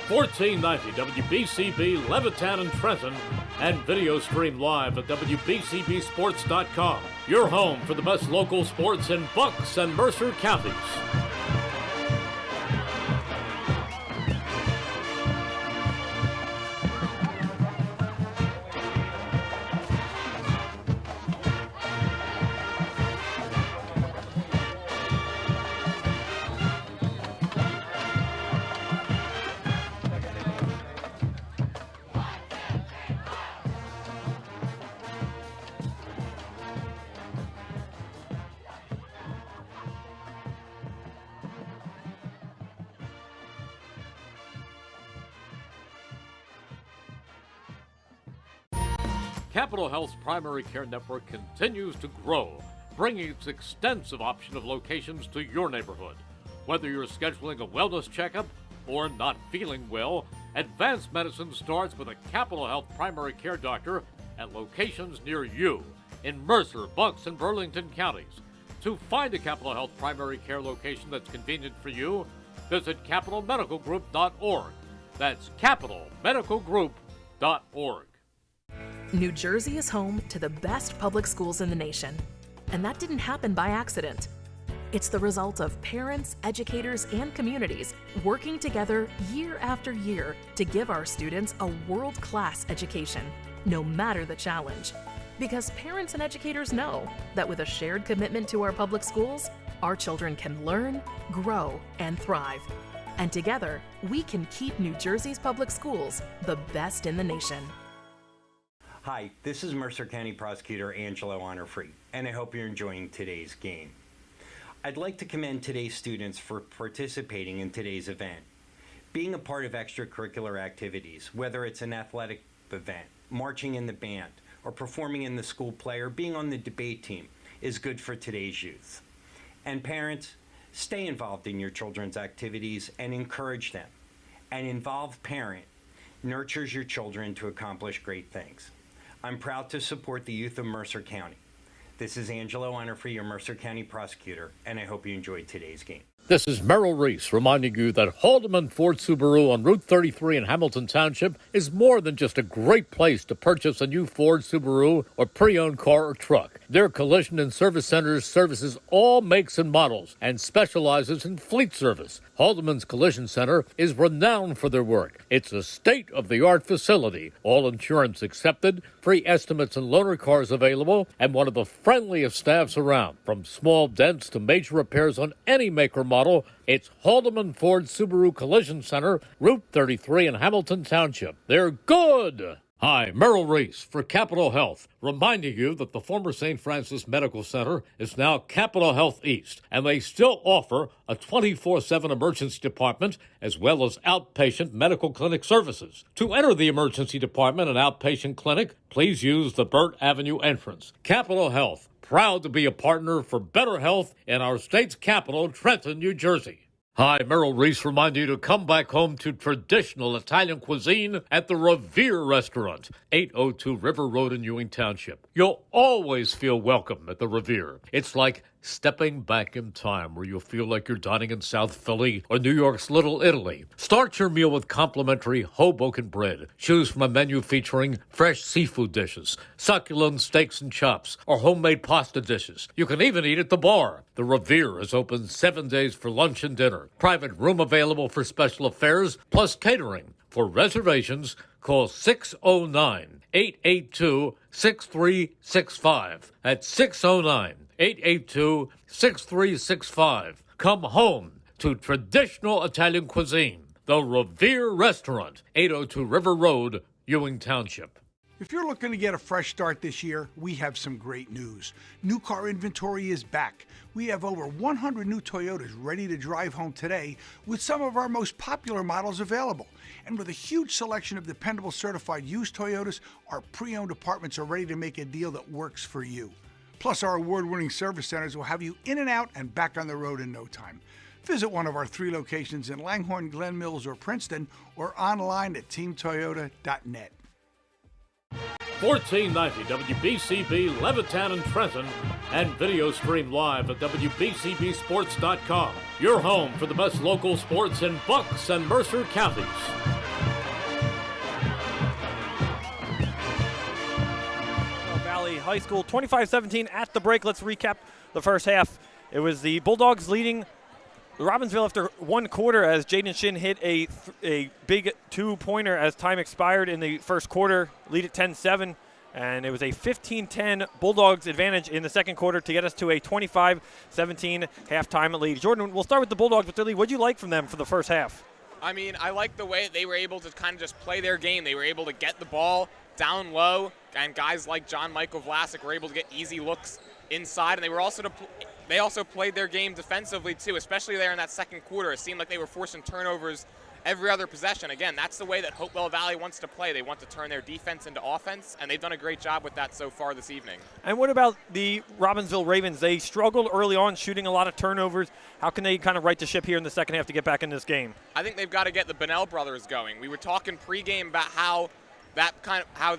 1490 WBCB, Levittown and Trenton, and video stream live at WBCBsports.com. Your home for the best local sports in Bucks and Mercer counties. Capital Health's primary care network continues to grow, bringing its extensive option of locations to your neighborhood. Whether you're scheduling a wellness checkup or not feeling well, advanced medicine starts with a Capital Health primary care doctor at locations near you in Mercer, Bucks, and Burlington counties. To find a Capital Health primary care location that's convenient for you, visit capitalmedicalgroup.org. That's capitalmedicalgroup.org. New Jersey is home to the best public schools in the nation. And that didn't happen by accident. It's the result of parents, educators, and communities working together year after year to give our students a world-class education, no matter the challenge. Because parents and educators know that with a shared commitment to our public schools, our children can learn, grow, and thrive. And together, we can keep New Jersey's public schools the best in the nation. Hi, this is Mercer County Prosecutor Angelo Honorfree, and I hope you're enjoying today's game. I'd like to commend today's students for participating in today's event. Being a part of extracurricular activities, whether it's an athletic event, marching in the band, or performing in the school play, or being on the debate team, is good for today's youth. And parents, stay involved in your children's activities and encourage them. An involved parent nurtures your children to accomplish great things. I'm proud to support the youth of Mercer County. This is Angelo Honorfree, your Mercer County Prosecutor, and I hope you enjoyed today's game. This is Merrill Reese reminding you that Haldeman Ford Subaru on Route 33 in Hamilton Township is more than just a great place to purchase a new Ford Subaru or pre-owned car or truck. Their collision and service centers services all makes and models and specializes in fleet service. Haldeman's Collision Center is renowned for their work. It's a state-of-the-art facility, all insurance accepted, free estimates and loaner cars available, and one of the friendliest staffs around. From small dents to major repairs on any make or model, it's Haldeman Ford Subaru Collision Center, Route 33 in Hamilton Township. They're good! Hi, Merrill Reese for Capital Health, reminding you that the former St. Francis Medical Center is now Capital Health East, and they still offer a 24/7 emergency department as well as outpatient medical clinic services. To enter the emergency department and outpatient clinic, please use the Burt Avenue entrance. Capital Health, proud to be a partner for better health in our state's capital, Trenton, New Jersey. Hi, Merrill Reese reminding you to come back home to traditional Italian cuisine at the Revere Restaurant, 802 River Road in Ewing Township. You'll always feel welcome at the Revere. It's like stepping back in time where you'll feel like you're dining in South Philly or New York's Little Italy. Start your meal with complimentary Hoboken bread. Choose from a menu featuring fresh seafood dishes, succulent steaks and chops, or homemade pasta dishes. You can even eat at the bar. The Revere is open 7 days for lunch and dinner. Private room available for special affairs, plus catering. For reservations, call 609-882-6365. That's 609-882-6365. Come home to traditional Italian cuisine. The Revere Restaurant, 802 River Road, Ewing Township. If you're looking to get a fresh start this year, we have some great news. New car inventory is back. We have over 100 new Toyotas ready to drive home today with some of our most popular models available. And with a huge selection of dependable certified used Toyotas, our pre-owned departments are ready to make a deal that works for you. Plus, our award-winning service centers will have you in and out and back on the road in no time. Visit one of our 3 locations in Langhorne, Glen Mills, or Princeton, or online at teamtoyota.net. 1490 WBCB, Levittown and Trenton, and video stream live at WBCBsports.com. Your home for the best local sports in Bucks and Mercer counties. Valley High School 25-17 at the break. Let's recap the first half. It was the Bulldogs leading Robbinsville after one quarter as Jaden Shin hit a big two-pointer as time expired in the first quarter, lead at 10-7, and it was a 15-10 Bulldogs advantage in the second quarter to get us to a 25-17 halftime lead. Jordan, we'll start with the Bulldogs with their lead. What did you like from them for the first half? I mean, I like the way they were able to kind of just play their game. They were able to get the ball down low, and guys like John Michael Vlasic were able to get easy looks inside, and they were also they also played their game defensively too, especially there in that second quarter. It seemed like they were forcing turnovers every other possession. Again, that's the way that Hopewell Valley wants to play. They want to turn their defense into offense, and they've done a great job with that so far this evening. And what about the Robbinsville Ravens? They struggled early on, shooting a lot of turnovers. How can they kind of right the ship here in the second half to get back in this game? I think they've got to get the Bunnell brothers going. We were talking pregame about how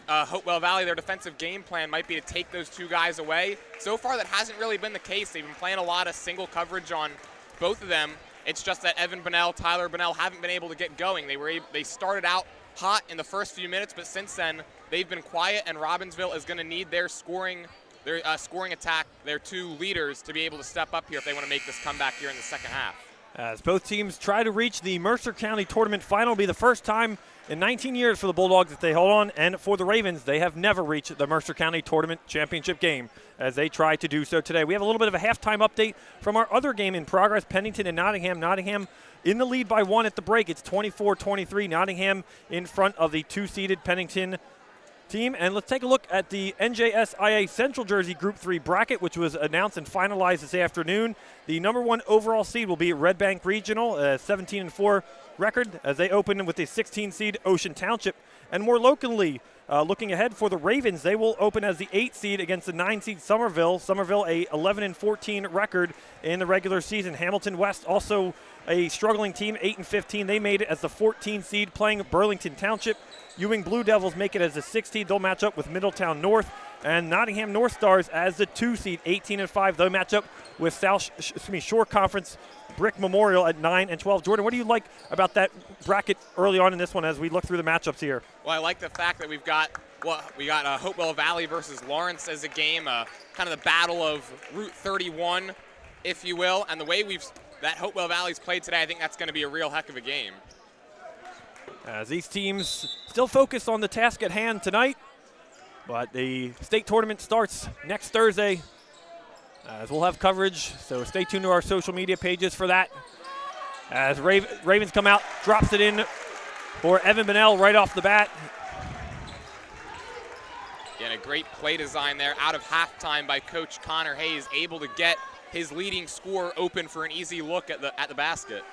Hopewell Valley, their defensive game plan might be to take those two guys away. So far, that hasn't really been the case. They've been playing a lot of single coverage on both of them. It's just that Evan Bunnell, Tyler Bunnell haven't been able to get going. They started out hot in the first few minutes, but since then they've been quiet. And Robbinsville is going to need their scoring attack, their two leaders, to be able to step up here if they want to make this comeback here in the second half. As both teams try to reach the Mercer County Tournament Final, it'll be the first time in 19 years for the Bulldogs that they hold on, and for the Ravens, they have never reached the Mercer County Tournament Championship game as they try to do so today. We have a little bit of a halftime update from our other game in progress, Pennington and Nottingham. Nottingham in the lead by 1 at the break. It's 24-23. Nottingham in front of the 2-seeded Pennington team. And let's take a look at the NJSIA Central Jersey Group 3 bracket, which was announced and finalized this afternoon. The number 1 overall seed will be Red Bank Regional, 17-4 record, as they open with the 16 seed Ocean Township. And more locally, looking ahead for the Ravens, they will open as the 8 seed against the 9 seed Somerville. Somerville a 11-14 record in the regular season. Hamilton West also a struggling team, 8-15. They made it as the 14 seed playing Burlington Township. Ewing Blue Devils make it as the 6 seed. They'll match up with Middletown North. And Nottingham North Stars as the 2 seed, 18-5. They'll match up with Shore Conference Brick Memorial at 9-12. Jordan, what do you like about that bracket early on in this one as we look through the matchups here? Well, I like the fact that we got Hopewell Valley versus Lawrence as a game, kind of the battle of Route 31, if you will. And the way that Hopewell Valley's played today, I think that's going to be a real heck of a game. As these teams still focus on the task at hand tonight, but the state tournament starts next Thursday, as we'll have coverage, so stay tuned to our social media pages for that. As Ravens come out, drops it in for Evan Bunnell right off the bat. And a great play design there out of halftime by Coach Connor Hayes, able to get his leading scorer open for an easy look at the basket.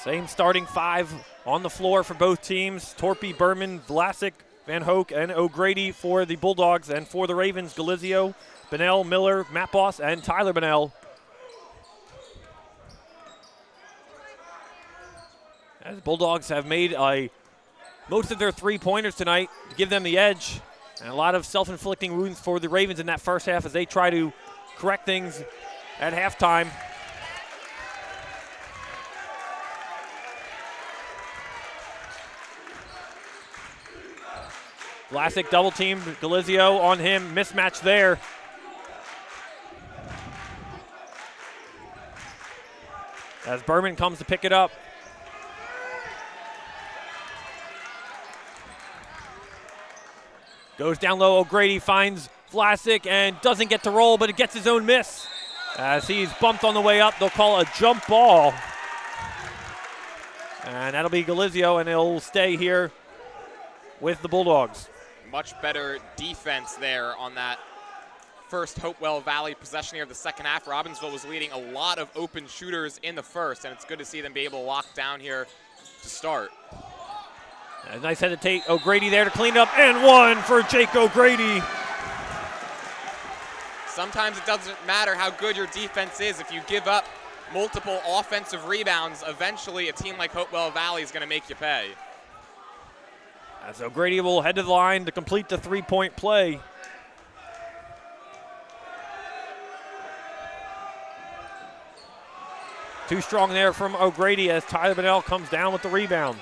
Same starting five on the floor for both teams. Torpy, Berman, Vlasic, Van Hoek, and O'Grady for the Bulldogs. And for the Ravens, Galizio, Bunnell, Miller, Matt Boss, and Tyler Bunnell. As the Bulldogs have made most of their three-pointers tonight to give them the edge. And a lot of self-inflicting wounds for the Ravens in that first half as they try to correct things at halftime. Vlasic double team, Galizio on him, mismatch there. As Berman comes to pick it up. Goes down low, O'Grady finds Vlasic and doesn't get to roll, but it gets his own miss. As he's bumped on the way up, they'll call a jump ball. And that'll be Galizio, and he'll stay here with the Bulldogs. Much better defense there on that first Hopewell Valley possession here of the second half. Robbinsville was leading a lot of open shooters in the first, and it's good to see them be able to lock down here to start. A nice hesitate, O'Grady there to clean up, and one for Jake O'Grady. Sometimes it doesn't matter how good your defense is. If you give up multiple offensive rebounds, eventually a team like Hopewell Valley is going to make you pay. As O'Grady will head to the line to complete the three-point play. Too strong there from O'Grady as Tyler Bunnell comes down with the rebound.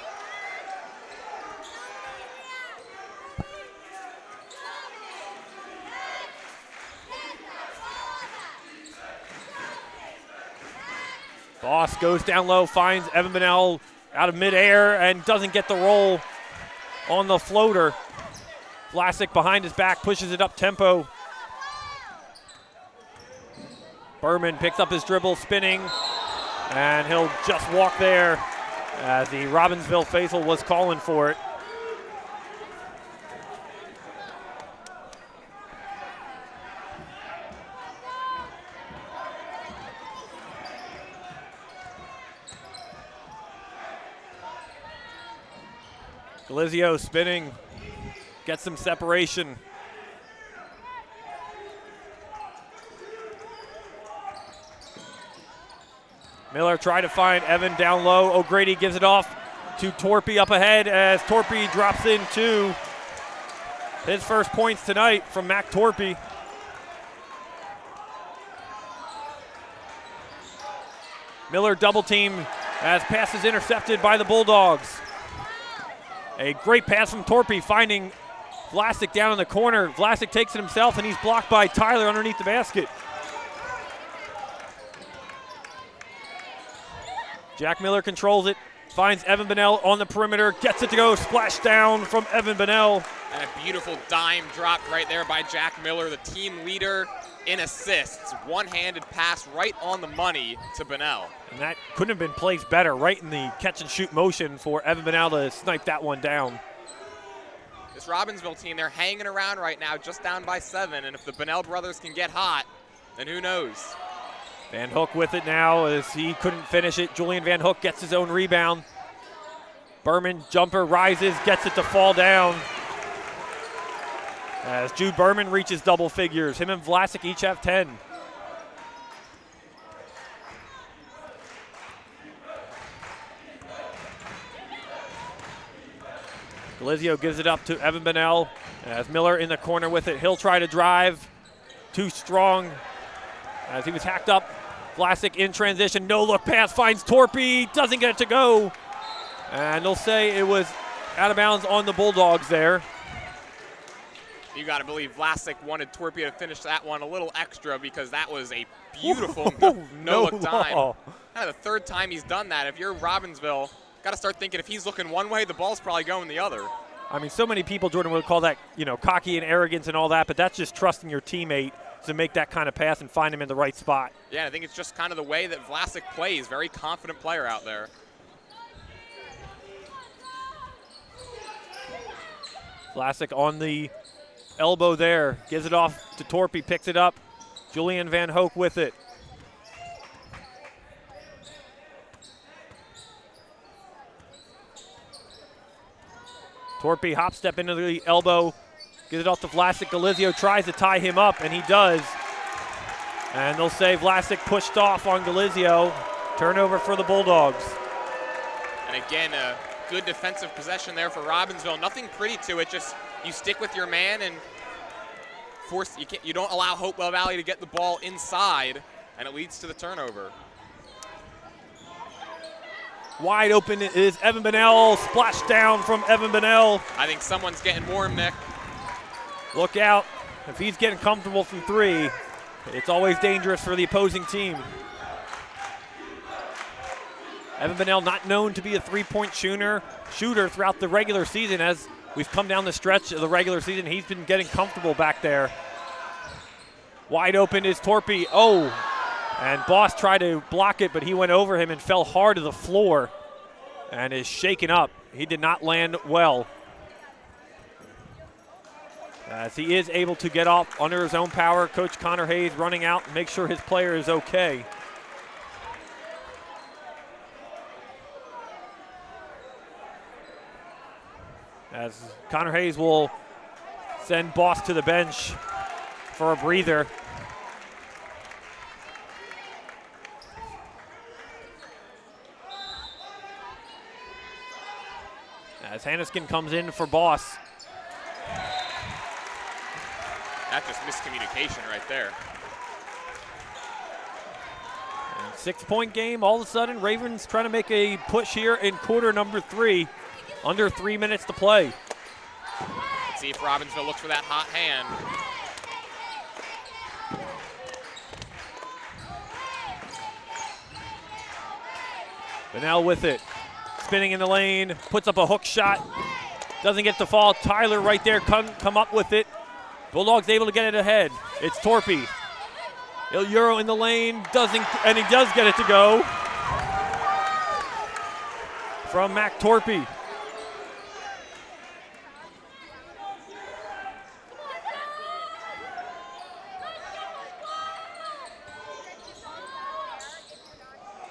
Boss goes down low, finds Evan Bunnell out of midair and doesn't get the roll on the floater. Vlasic behind his back pushes it up tempo. Berman picks up his dribble, spinning, and he'll just walk there as the Robbinsville faithful was calling for it. Galizio spinning, gets some separation. Miller tried to find Evan down low. O'Grady gives it off to Torpy up ahead as Torpy drops in two. His first points tonight from Mac Torpy. Miller double team as pass is intercepted by the Bulldogs. A great pass from Torpy finding Vlasic down in the corner. Vlasic takes it himself and he's blocked by Tyler underneath the basket. Jack Miller controls it, finds Evan Bunnell on the perimeter, gets it to go, splash down from Evan Bunnell. And a beautiful dime drop right there by Jack Miller, the team leader in assists. One-handed pass right on the money to Bunnell. And that couldn't have been placed better, right in the catch and shoot motion for Evan Bunnell to snipe that one down. This Robbinsville team, they're hanging around right now, just down by 7, and if the Bunnell brothers can get hot, then who knows? Van Hoek with it now as he couldn't finish it. Julian Van Hoek gets his own rebound. Berman, jumper, rises, gets it to fall down. As Jude Berman reaches double figures. Him and Vlasic each have 10. Galizio gives it up to Evan Bunnell. As Miller in the corner with it. He'll try to drive. Too strong. As he was hacked up, Vlasic in transition, no look pass, finds Torpy, doesn't get it to go. And they'll say it was out of bounds on the Bulldogs there. You got to believe Vlasic wanted Torpy to finish that one a little extra because that was a beautiful no-look dime. Kind of the third time he's done that. If you're Robbinsville, got to start thinking if he's looking one way, the ball's probably going the other. I mean, so many people, Jordan, would call that, cocky and arrogance and all that, but that's just trusting your teammate to make that kind of pass and find him in the right spot. Yeah, I think it's just kind of the way that Vlasic plays. Very confident player out there. Vlasic on the elbow there. Gives it off to Torpy, picks it up. Julian Van Hoek with it. Torpy hop step into the elbow. Gives it off to Vlasic. Galizio tries to tie him up, and he does. And they'll say Vlasic pushed off on Galizio. Turnover for the Bulldogs. And again, a good defensive possession there for Robbinsville. Nothing pretty to it, just you stick with your man and force. You don't allow Hopewell Valley to get the ball inside, and it leads to the turnover. Wide open is Evan Bonnell. Splash down from Evan Bonnell. I think someone's getting warm, Nick. Look out. If he's getting comfortable from three, it's always dangerous for the opposing team. Evan Bonnell not known to be a three-point shooter throughout the regular season. As we've come down the stretch of the regular season, he's been getting comfortable back there. Wide open is Torpy. Oh, and Boss tried to block it, but he went over him and fell hard to the floor and is shaken up. He did not land well. As he is able to get off under his own power, Coach Connor Hayes running out and make sure his player is okay. As Connor Hayes will send Boss to the bench for a breather. As Hanniskin comes in for Boss. That's just miscommunication right there. And 6-point game, all of a sudden, Ravens trying to make a push here in quarter number 3. Under 3 minutes to play. Let's see if Robbinsville looks for that hot hand. Bonnell with it. Spinning in the lane, puts up a hook shot. Doesn't get the fall. Tyler right there come up with it. Bulldogs able to get it ahead. It's Torpy. Il Euro in the lane, and he does get it to go. From Mac Torpy.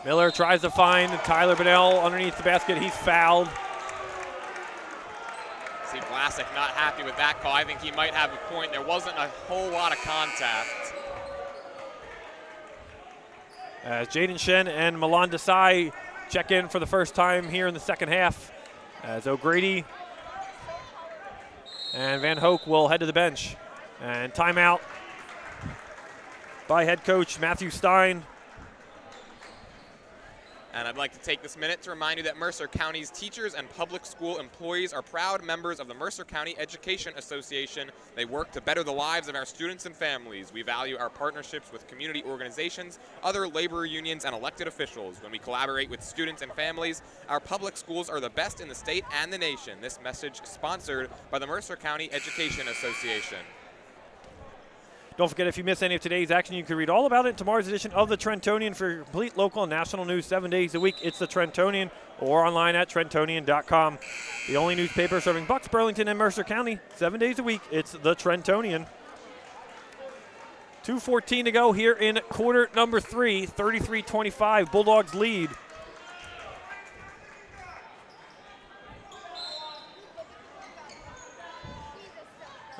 Miller tries to find Tyler Bonnell underneath the basket. He's fouled. See Vlasic not happy with that call. I think he might have a point. There wasn't a whole lot of contact. As Jaden Shen and Milan Desai check in for the first time here in the second half. As O'Grady and Van Hoek will head to the bench. And timeout by head coach Matthew Stein. And I'd like to take this minute to remind you that Mercer County's teachers and public school employees are proud members of the Mercer County Education Association. They work to better the lives of our students and families. We value our partnerships with community organizations, other labor unions, and elected officials. When we collaborate with students and families, our public schools are the best in the state and the nation. This message is sponsored by the Mercer County Education Association. Don't forget, if you miss any of today's action, you can read all about it in tomorrow's edition of the Trentonian. For complete local and national news 7 days a week, it's the Trentonian, or online at Trentonian.com. The only newspaper serving Bucks, Burlington, and Mercer County 7 days a week. It's the Trentonian. 2:14 to go here in quarter number 3, 33-25. Bulldogs lead.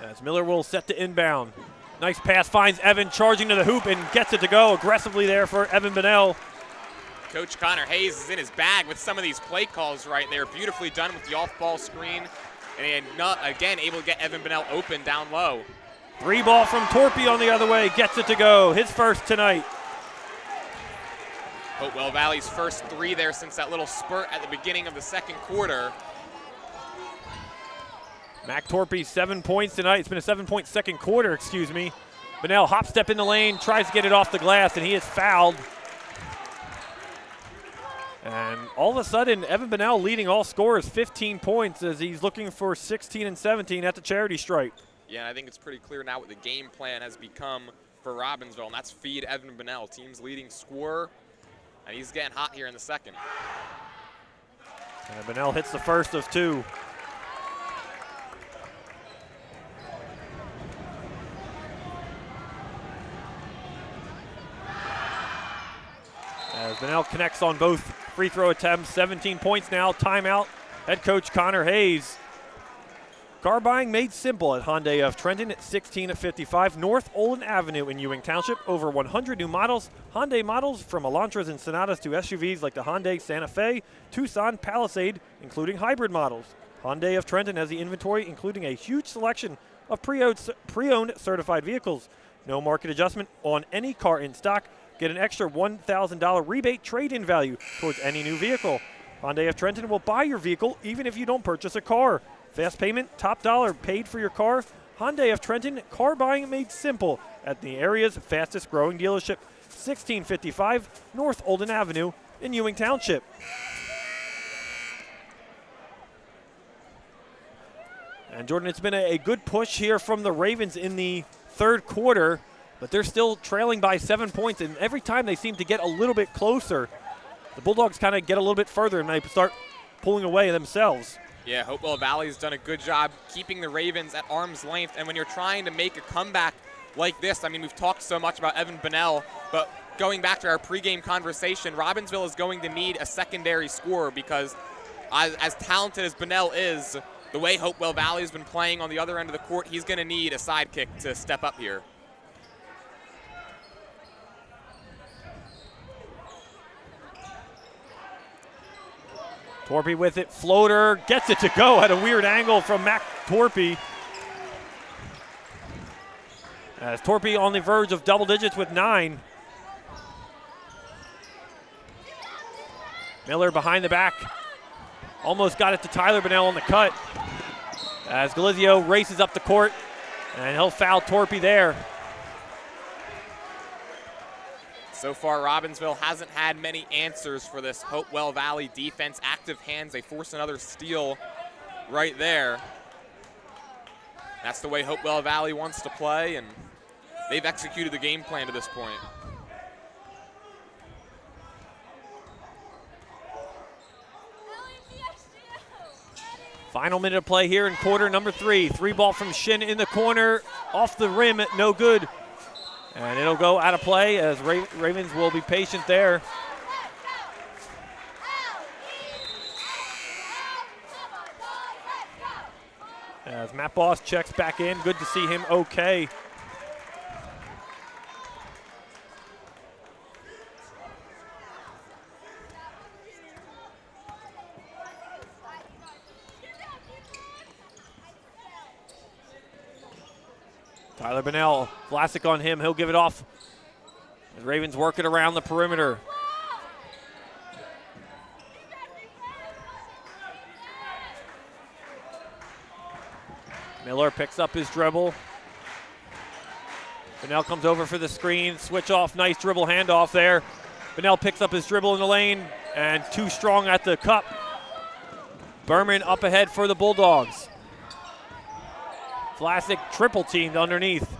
As Miller will set to inbound. Nice pass, finds Evan charging to the hoop and gets it to go aggressively there for Evan Bonnell. Coach Connor Hayes is in his bag with some of these play calls right there. Beautifully done with the off-ball screen. And not, again, able to get Evan Bonnell open down low. 3 ball from Torpy on the other way, gets it to go. His first tonight. Hopewell Valley's first 3 there since that little spurt at the beginning of the second quarter. Mac Torpy, 7 points tonight. It's been a 7-point second quarter, excuse me. Bonnell hop step in the lane, tries to get it off the glass, and he is fouled. And all of a sudden, Evan Bonnell leading all scorers, 15 points, as he's looking for 16 and 17 at the charity stripe. Yeah, I think it's pretty clear now what the game plan has become for Robbinsville, and that's feed Evan Bonnell, team's leading scorer, and he's getting hot here in the second. And Bonnell hits the first of 2. Bunnell connects on both free throw attempts. 17 points now. Timeout. Head coach Connor Hayes. Car buying made simple at Hyundai of Trenton at 1655 North Olin Avenue in Ewing Township. Over 100 new models. Hyundai models from Elantras and Sonatas to SUVs like the Hyundai Santa Fe, Tucson, Palisade, including hybrid models. Hyundai of Trenton has the inventory, including a huge selection of pre-owned certified vehicles. No market adjustment on any car in stock. Get an extra $1,000 rebate trade-in value towards any new vehicle. Hyundai of Trenton will buy your vehicle even if you don't purchase a car. Fast payment, top dollar paid for your car. Hyundai of Trenton, car buying made simple at the area's fastest growing dealership, 1655 North Olden Avenue in Ewing Township. And Jordan, it's been a good push here from the Ravens in the third quarter, but they're still trailing by 7 points, and every time they seem to get a little bit closer, the Bulldogs kind of get a little bit further and they start pulling away themselves. Yeah, Hopewell Valley's done a good job keeping the Ravens at arm's length, and when you're trying to make a comeback like this, I mean, we've talked so much about Evan Bunnell, but going back to our pregame conversation, Robbinsville is going to need a secondary scorer because as talented as Bunnell is, the way Hopewell Valley's been playing on the other end of the court, he's going to need a sidekick to step up here. Torpy with it, floater, gets it to go at a weird angle from Mac Torpy. As Torpy on the verge of double digits with 9. Miller behind the back. Almost got it to Tyler Bunnell on the cut. As Galizio races up the court, and he'll foul Torpy there. So far, Robbinsville hasn't had many answers for this Hopewell Valley defense. Active hands, they force another steal right there. That's the way Hopewell Valley wants to play, and they've executed the game plan to this point. Final minute of play here in quarter number 3. 3-ball from Shin in the corner, off the rim, no good. And it'll go out of play as Ravens will be patient there. As Matt Boss checks back in, good to see him okay. Tyler Bunnell, Vlasic on him, he'll give it off. The Ravens work it around the perimeter. Miller picks up his dribble. Bunnell comes over for the screen, switch off, nice dribble handoff there. Bunnell picks up his dribble in the lane and too strong at the cup. Berman up ahead for the Bulldogs. Vlasic triple teamed underneath.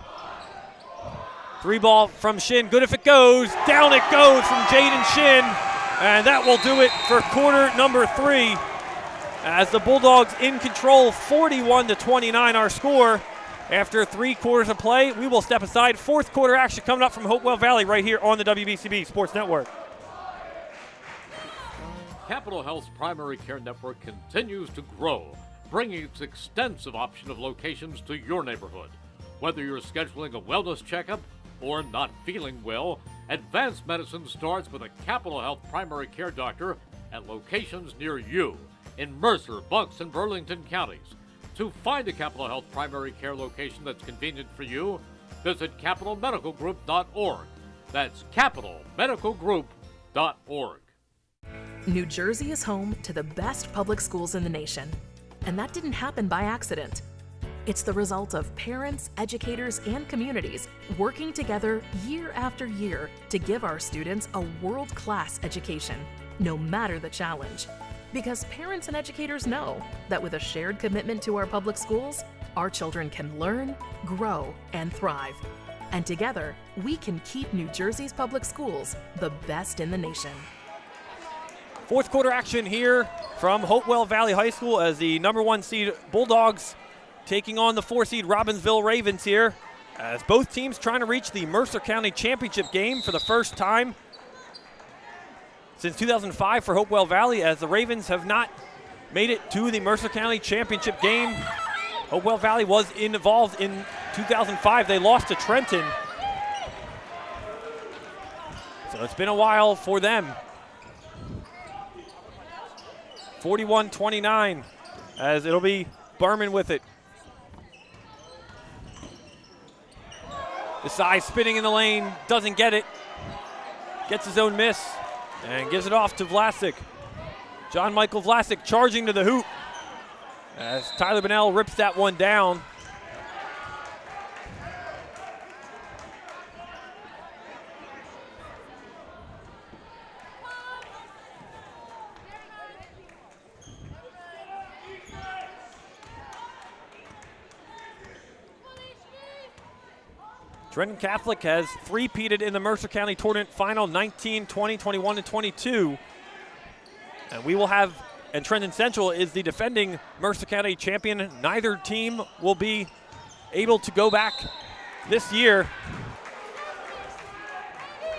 3-ball from Shin, good if it goes. Down it goes from Jaden Shin. And that will do it for quarter number 3. As the Bulldogs in control, 41-29 our score. After 3 quarters of play, we will step aside. Fourth quarter action coming up from Hopewell Valley right here on the WBCB Sports Network. Capital Health's primary care network continues to grow, bringing its extensive option of locations to your neighborhood. Whether you're scheduling a wellness checkup or not feeling well, advanced medicine starts with a Capital Health primary care doctor at locations near you in Mercer, Bucks, and Burlington counties. To find a Capital Health primary care location that's convenient for you, visit capitalmedicalgroup.org. That's capitalmedicalgroup.org. New Jersey is home to the best public schools in the nation. And that didn't happen by accident. It's the result of parents, educators, and communities working together year after year to give our students a world-class education, no matter the challenge. Because parents and educators know that with a shared commitment to our public schools, our children can learn, grow, and thrive. And together, we can keep New Jersey's public schools the best in the nation. Fourth quarter action here from Hopewell Valley High School as the number 1 seed Bulldogs taking on the 4 seed Robbinsville Ravens here, as both teams trying to reach the Mercer County Championship game for the first time. since 2005 for Hopewell Valley, as the Ravens have not made it to the Mercer County Championship game. Hopewell Valley was involved in 2005. They lost to Trenton. So it's been a while for them. 41-29, as it'll be Berman with it. Desai spinning in the lane, doesn't get it. Gets his own miss and gives it off to Vlasic. John Michael Vlasic charging to the hoop as Tyler Bennell rips that one down. Trenton Catholic has three-peated in the Mercer County Tournament Final, 19, 20, 21, and 22. And we will have, and Trenton Central is the defending Mercer County champion. Neither team will be able to go back this year.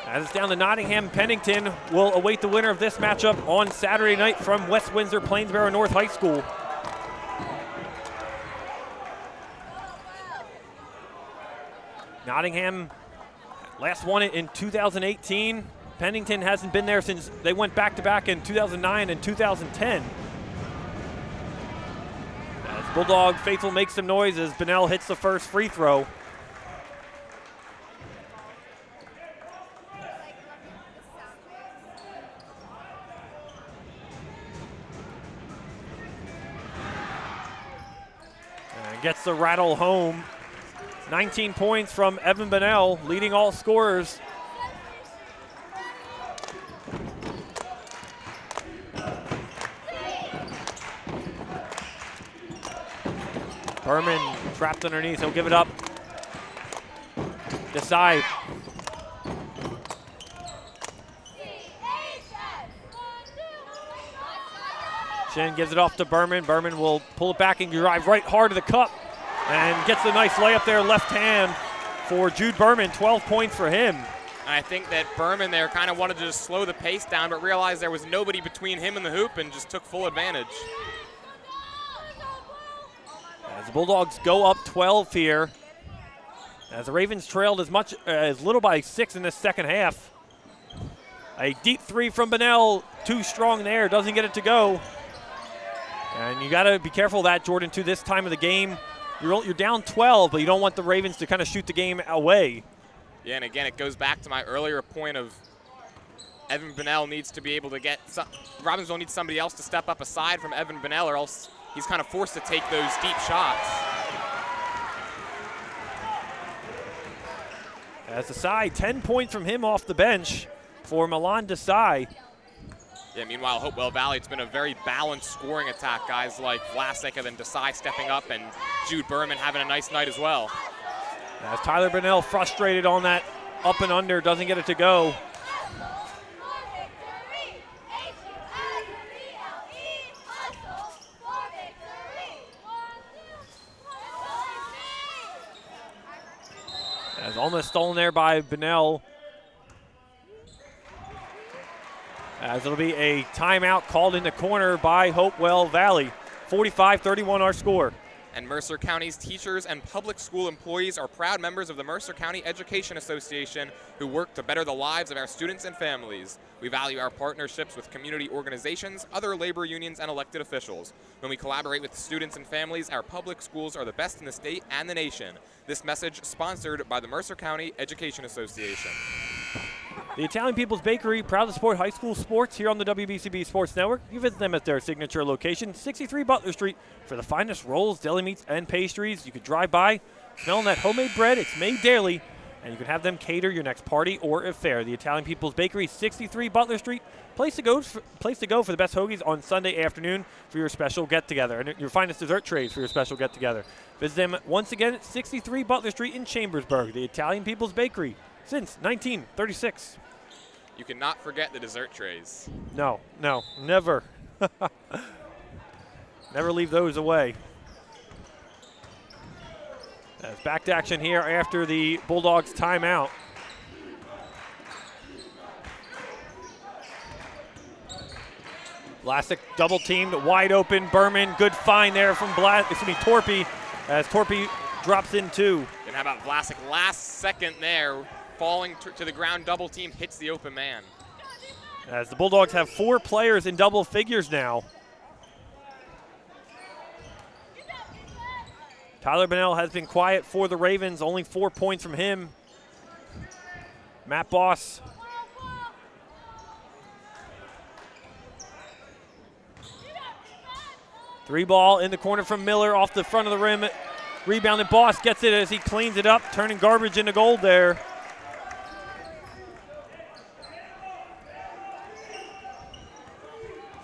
As it's down to Nottingham, Pennington will await the winner of this matchup on Saturday night from West Windsor Plainsboro North High School. Nottingham last won it in 2018. Pennington hasn't been there since they went back-to-back in 2009 and 2010. As Bulldog faithful makes some noise as Bennell hits the first free throw. And gets the rattle home. 19 points from Evan Bennell, leading all scorers. Berman trapped underneath, he'll give it up. Desai. Shin gives it off to Berman. Berman will pull it back and drive right hard to the cup. And gets a nice layup there, left hand for Jude Berman, 12 points for him. And I think that Berman there kind of wanted to just slow the pace down, but realized there was nobody between him and the hoop and just took full advantage. As the Bulldogs go up 12 here, as the Ravens trailed as little by 6 in this second half. A deep three from Bennell, too strong there, doesn't get it to go. And you got to be careful of that, Jordan, too, this time of the game. You're down 12, but you don't want the Ravens to kind of shoot the game away. Yeah, and again, it goes back to my earlier point of Evan Bennell needs to be able to get Robbinsville needs somebody else to step up aside from Evan Bennell, or else he's kind of forced to take those deep shots. As Desai, 10 points from him off the bench for Milan Desai. Yeah, meanwhile, Hopewell Valley, it's been a very balanced scoring attack. Guys like Vlasic and then Desai stepping up, and Jude Berman having a nice night as well. As Tyler Bennell frustrated on that up and under, doesn't get it to go. As almost stolen there by Bennell. As it'll be a timeout called in the corner by Hopewell Valley. 45-31 our score. And Mercer County's teachers and public school employees are proud members of the Mercer County Education Association who work to better the lives of our students and families. We value our partnerships with community organizations, other labor unions, and elected officials. When we collaborate with students and families, our public schools are the best in the state and the nation. This message sponsored by the Mercer County Education Association. The Italian People's Bakery, proud to support high school sports here on the WBCB Sports Network. You visit them at their signature location, 63 Butler Street, for the finest rolls, deli meats, and pastries. You could drive by, smelling that homemade bread. It's made daily, and you can have them cater your next party or affair. The Italian People's Bakery, 63 Butler Street, place to go for the best hoagies on Sunday afternoon for your special get-together, and your finest dessert trays for your special get-together. Visit them once again at 63 Butler Street in Chambersburg. The Italian People's Bakery, since 1936. You cannot forget the dessert trays. No, never. Never leave those away. As back to action here after the Bulldogs timeout. Vlasic double teamed, wide open. Berman, good find there from Torpy, as Torpy drops in two. And how about Vlasic last second there, falling to the ground, double team, hits the open man. As the Bulldogs have 4 players in double figures now. Tyler Bunnell has been quiet for the Ravens, only 4 points from him. Matt Boss. Three ball in the corner from Miller off the front of the rim. Rebounded Boss gets it as he cleans it up, turning garbage into gold there.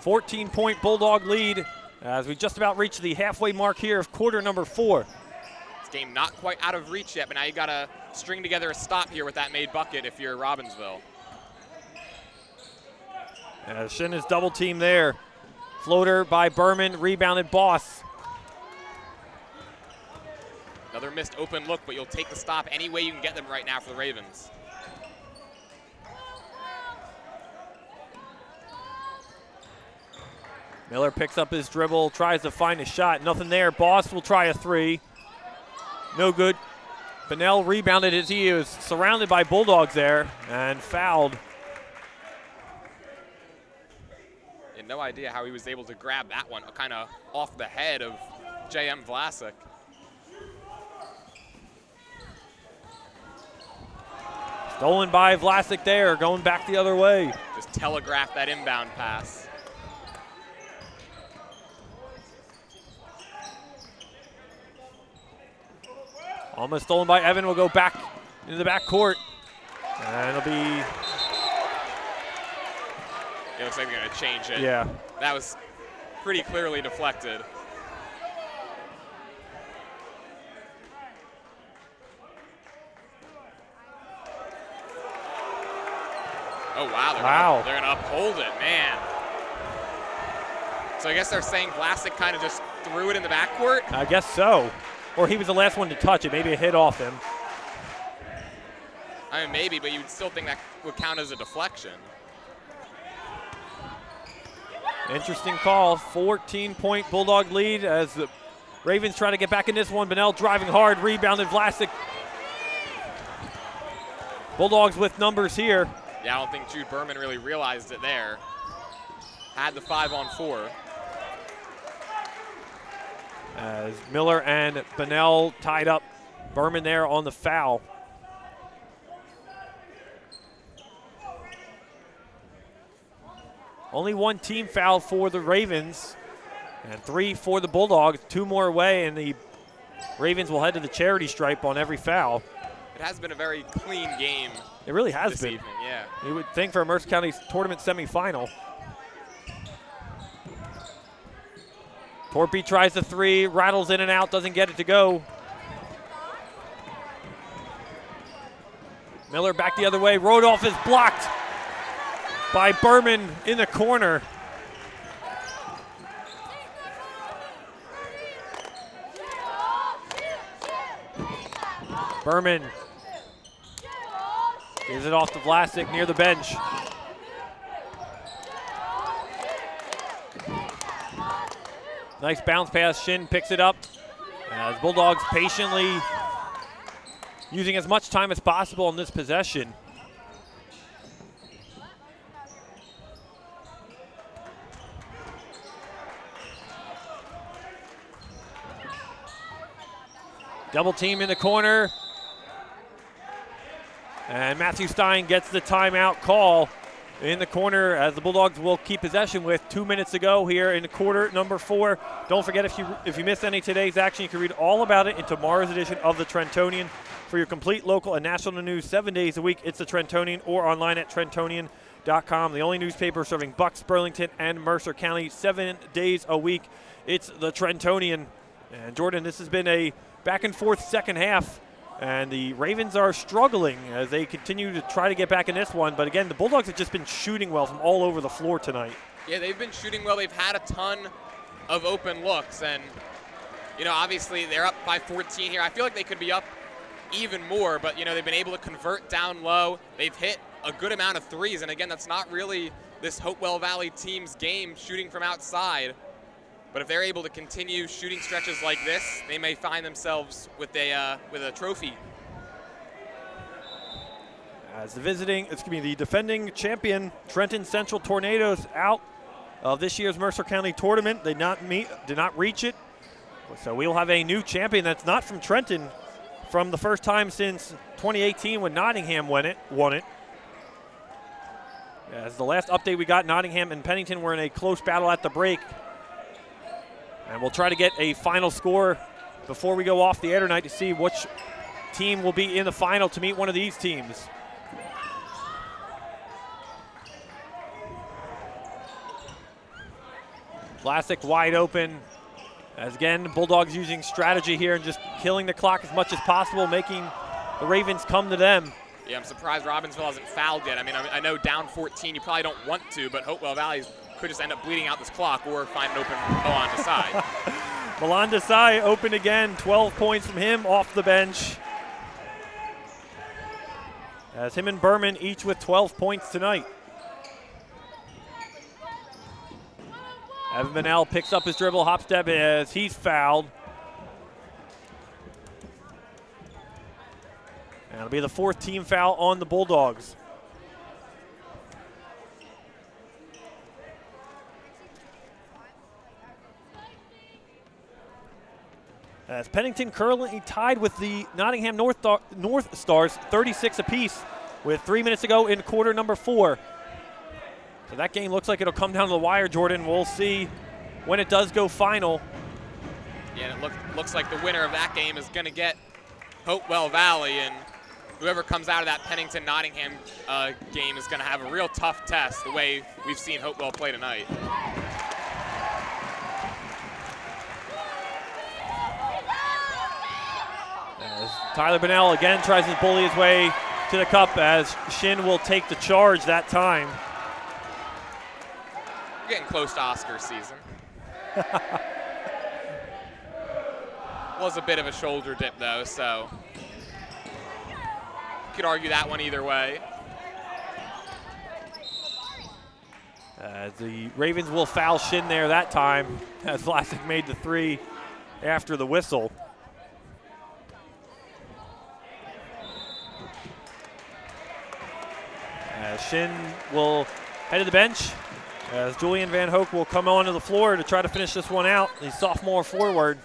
"14-point Bulldog lead as we just about reach the halfway mark here of quarter number 4. This game not quite out of reach yet, but now you got to string together a stop here with that made bucket if you're Robbinsville. Shin is double team there. Floater by Berman, rebounded Boss. Another missed open look, but you'll take the stop any way you can get them right now for the Ravens. Miller picks up his dribble, tries to find a shot. Nothing there. Boss will try a 3. No good. Bunnell rebounded as he was surrounded by Bulldogs there and fouled. No idea how he was able to grab that one kind of off the head of J.M. Vlasic. Stolen by Vlasic there, going back the other way. Just telegraphed that inbound pass. Almost stolen by Evan, will go back into the back court. And it'll be... It looks like they're going to change it. Yeah. That was pretty clearly deflected. Oh, wow. They're going to uphold it, man. So I guess they're saying Vlasic kind of just threw it in the backcourt? I guess so. Or he was the last one to touch it. Maybe a hit off him. I mean, maybe, but you would still think that would count as a deflection. Interesting call. 14-point Bulldog lead as the Ravens try to get back in this one. Bunnell driving hard, rebounded Vlasic. Bulldogs with numbers here. Yeah, I don't think Jude Berman really realized it there. Had the 5-on-4. As Miller and Bunnell tied up. Berman there on the foul. Only one team foul for the Ravens and 3 for the Bulldogs. 2 more away, and the Ravens will head to the charity stripe on every foul. It has been a very clean game. It really has this been. Evening, yeah. You would think for a Mercer County tournament semifinal. Torpy tries the 3, rattles in and out, doesn't get it to go. Miller back the other way. Rodolph is blocked by Berman in the corner. Berman gives it off to Vlasic near the bench. Nice bounce pass. Shin picks it up as Bulldogs patiently using as much time as possible in this possession. Double team in the corner. And Matthew Stein gets the timeout call in the corner as the Bulldogs will keep possession with 2 minutes to go here in quarter number 4. Don't forget, if you missed any of today's action, you can read all about it in tomorrow's edition of the Trentonian. For your complete local and national news 7 days a week, it's the Trentonian or online at Trentonian.com. The only newspaper serving Bucks, Burlington, and Mercer County 7 days a week. It's the Trentonian. And Jordan, this has been a back and forth second half. And the Ravens are struggling as they continue to try to get back in this one. But again, the Bulldogs have just been shooting well from all over the floor tonight. Yeah, they've been shooting well. They've had a ton of open looks. And, you know, obviously they're up by 14 here. I feel like they could be up even more. But, you know, they've been able to convert down low. They've hit a good amount of threes. And, again, that's not really this Hopewell Valley team's game shooting from outside. But if they're able to continue shooting stretches like this, they may find themselves with a trophy. As the defending champion Trenton Central Tornadoes out of this year's Mercer County tournament. Did not reach it. So we'll have a new champion that's not from Trenton from the first time since 2018 when Nottingham won it. As the last update we got, Nottingham and Pennington were in a close battle at the break. And we'll try to get a final score before we go off the air tonight to see which team will be in the final to meet one of these teams. Classic wide open. As again, Bulldogs using strategy here and just killing the clock as much as possible, making the Ravens come to them. Yeah, I'm surprised Robbinsville hasn't fouled yet. I mean, I know down 14, you probably don't want to, but Hopewell Valley could just end up bleeding out this clock or find an open Milan Desai. Milan Desai open again, 12 points from him off the bench. As him and Berman each with 12 points tonight. Evan Bennell picks up his dribble, hop step as he's fouled. And it'll be the fourth team foul on the Bulldogs. As Pennington currently tied with the Nottingham North Stars, 36 apiece, with 3 minutes to go in quarter number 4. So that game looks like it'll come down to the wire, Jordan. We'll see when it does go final. Yeah, and it looks like the winner of that game is going to get Hopewell Valley, and whoever comes out of that Pennington-Nottingham game is going to have a real tough test, the way we've seen Hopewell play tonight. As Tyler Bennell again tries to bully his way to the cup, as Shin will take the charge that time. Getting close to Oscar season. Was a bit of a shoulder dip, though, so you could argue that one either way. The Ravens will foul Shin there that time, as Vlasic made the 3 after the whistle. Shin will head to the bench, as Julian Van Hoek will come onto the floor to try to finish this one out. The sophomore forward.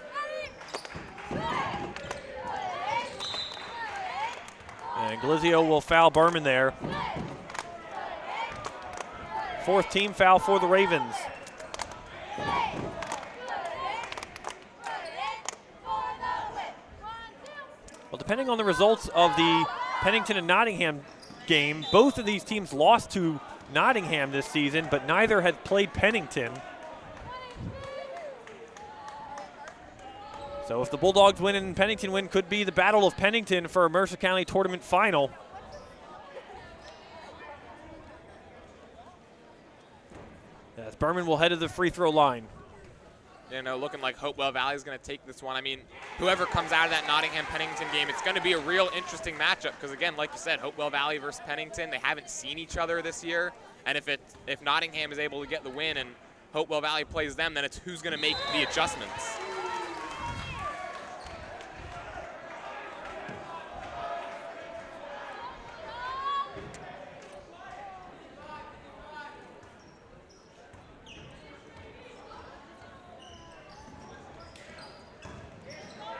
And Glizio will foul Berman there. Fourth team foul for the Ravens. Well, depending on the results of the Pennington and Nottingham game, both of these teams lost to Nottingham this season, but neither had played Pennington. So if the Bulldogs win and Pennington win, could be the Battle of Pennington for a Mercer County tournament final. As Berman will head to the free throw line. You know, looking like Hopewell Valley is going to take this one. I mean, whoever comes out of that Nottingham-Pennington game, it's going to be a real interesting matchup because, again, like you said, Hopewell Valley versus Pennington, they haven't seen each other this year. And if Nottingham is able to get the win and Hopewell Valley plays them, then it's who's going to make the adjustments.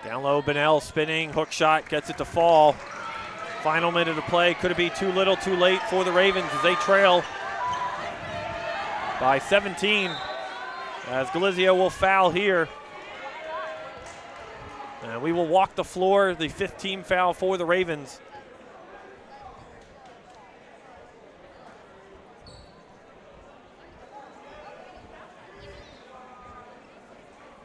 Down low, Bennell spinning, hook shot, gets it to fall. Final minute of play. Could it be too little, too late for the Ravens as they trail by 17, as Glizio will foul here. And we will walk the floor, the 5th team foul for the Ravens.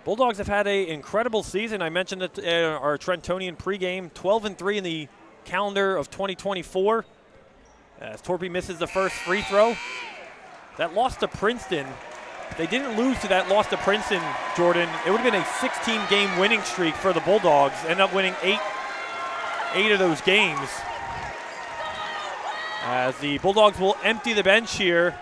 Bulldogs have had an incredible season. I mentioned it in our Trentonian pregame, 12-3 in the calendar of 2024. As Torpy misses the first free throw. That loss to Princeton, if they didn't lose to that loss to Princeton, Jordan, it would have been a 16-game winning streak for the Bulldogs. End up winning eight of those games. As the Bulldogs will empty the bench here.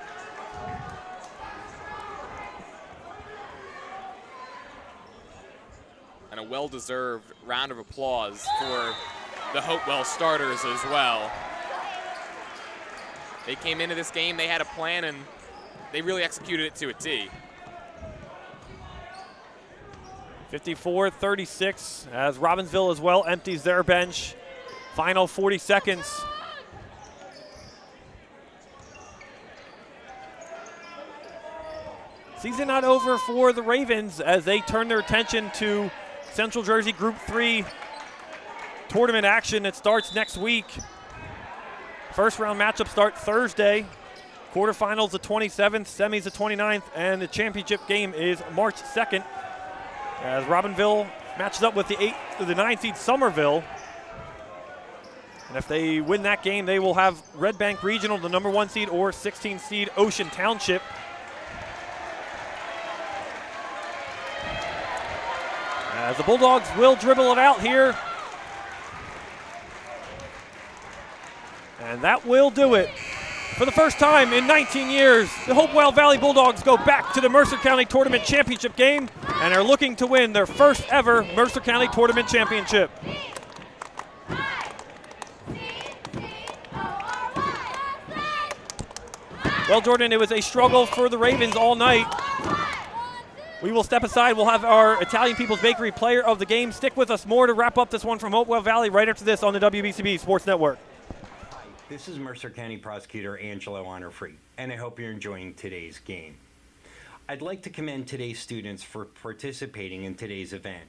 and a well-deserved round of applause for the Hopewell starters as well. They came into this game, they had a plan, and they really executed it to a T. 54-36 as Robbinsville as well empties their bench. Final 40 seconds. Season not over for the Ravens as they turn their attention to Central Jersey Group 3 tournament action that starts next week. First round matchups start Thursday. Quarterfinals the 27th, semis the 29th, and the championship game is March 2nd. As Robbinsville matches up with the 9 seed Somerville. And if they win that game, they will have Red Bank Regional, the number 1 seed, or 16 seed Ocean Township. As the Bulldogs will dribble it out here. And that will do it. For the first time in 19 years, the Hopewell Valley Bulldogs go back to the Mercer County Tournament Championship game and are looking to win their first ever Mercer County Tournament Championship. Well, Jordan, it was a struggle for the Ravens all night. We will step aside. We'll have our Italian People's Bakery player of the game. Stick with us more to wrap up this one from Hopewell Valley right after this on the WBCB Sports Network. This is Mercer County Prosecutor Angelo Honorfree, and I hope you're enjoying today's game. I'd like to commend today's students for participating in today's event.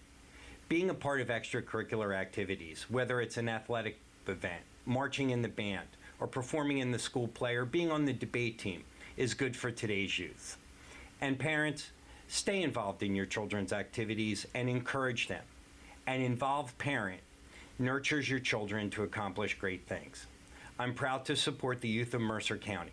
Being a part of extracurricular activities, whether it's an athletic event, marching in the band, or performing in the school play, or being on the debate team, is good for today's youth. And parents, stay involved in your children's activities and encourage them. An involved parent nurtures your children to accomplish great things. I'm proud to support the youth of Mercer County.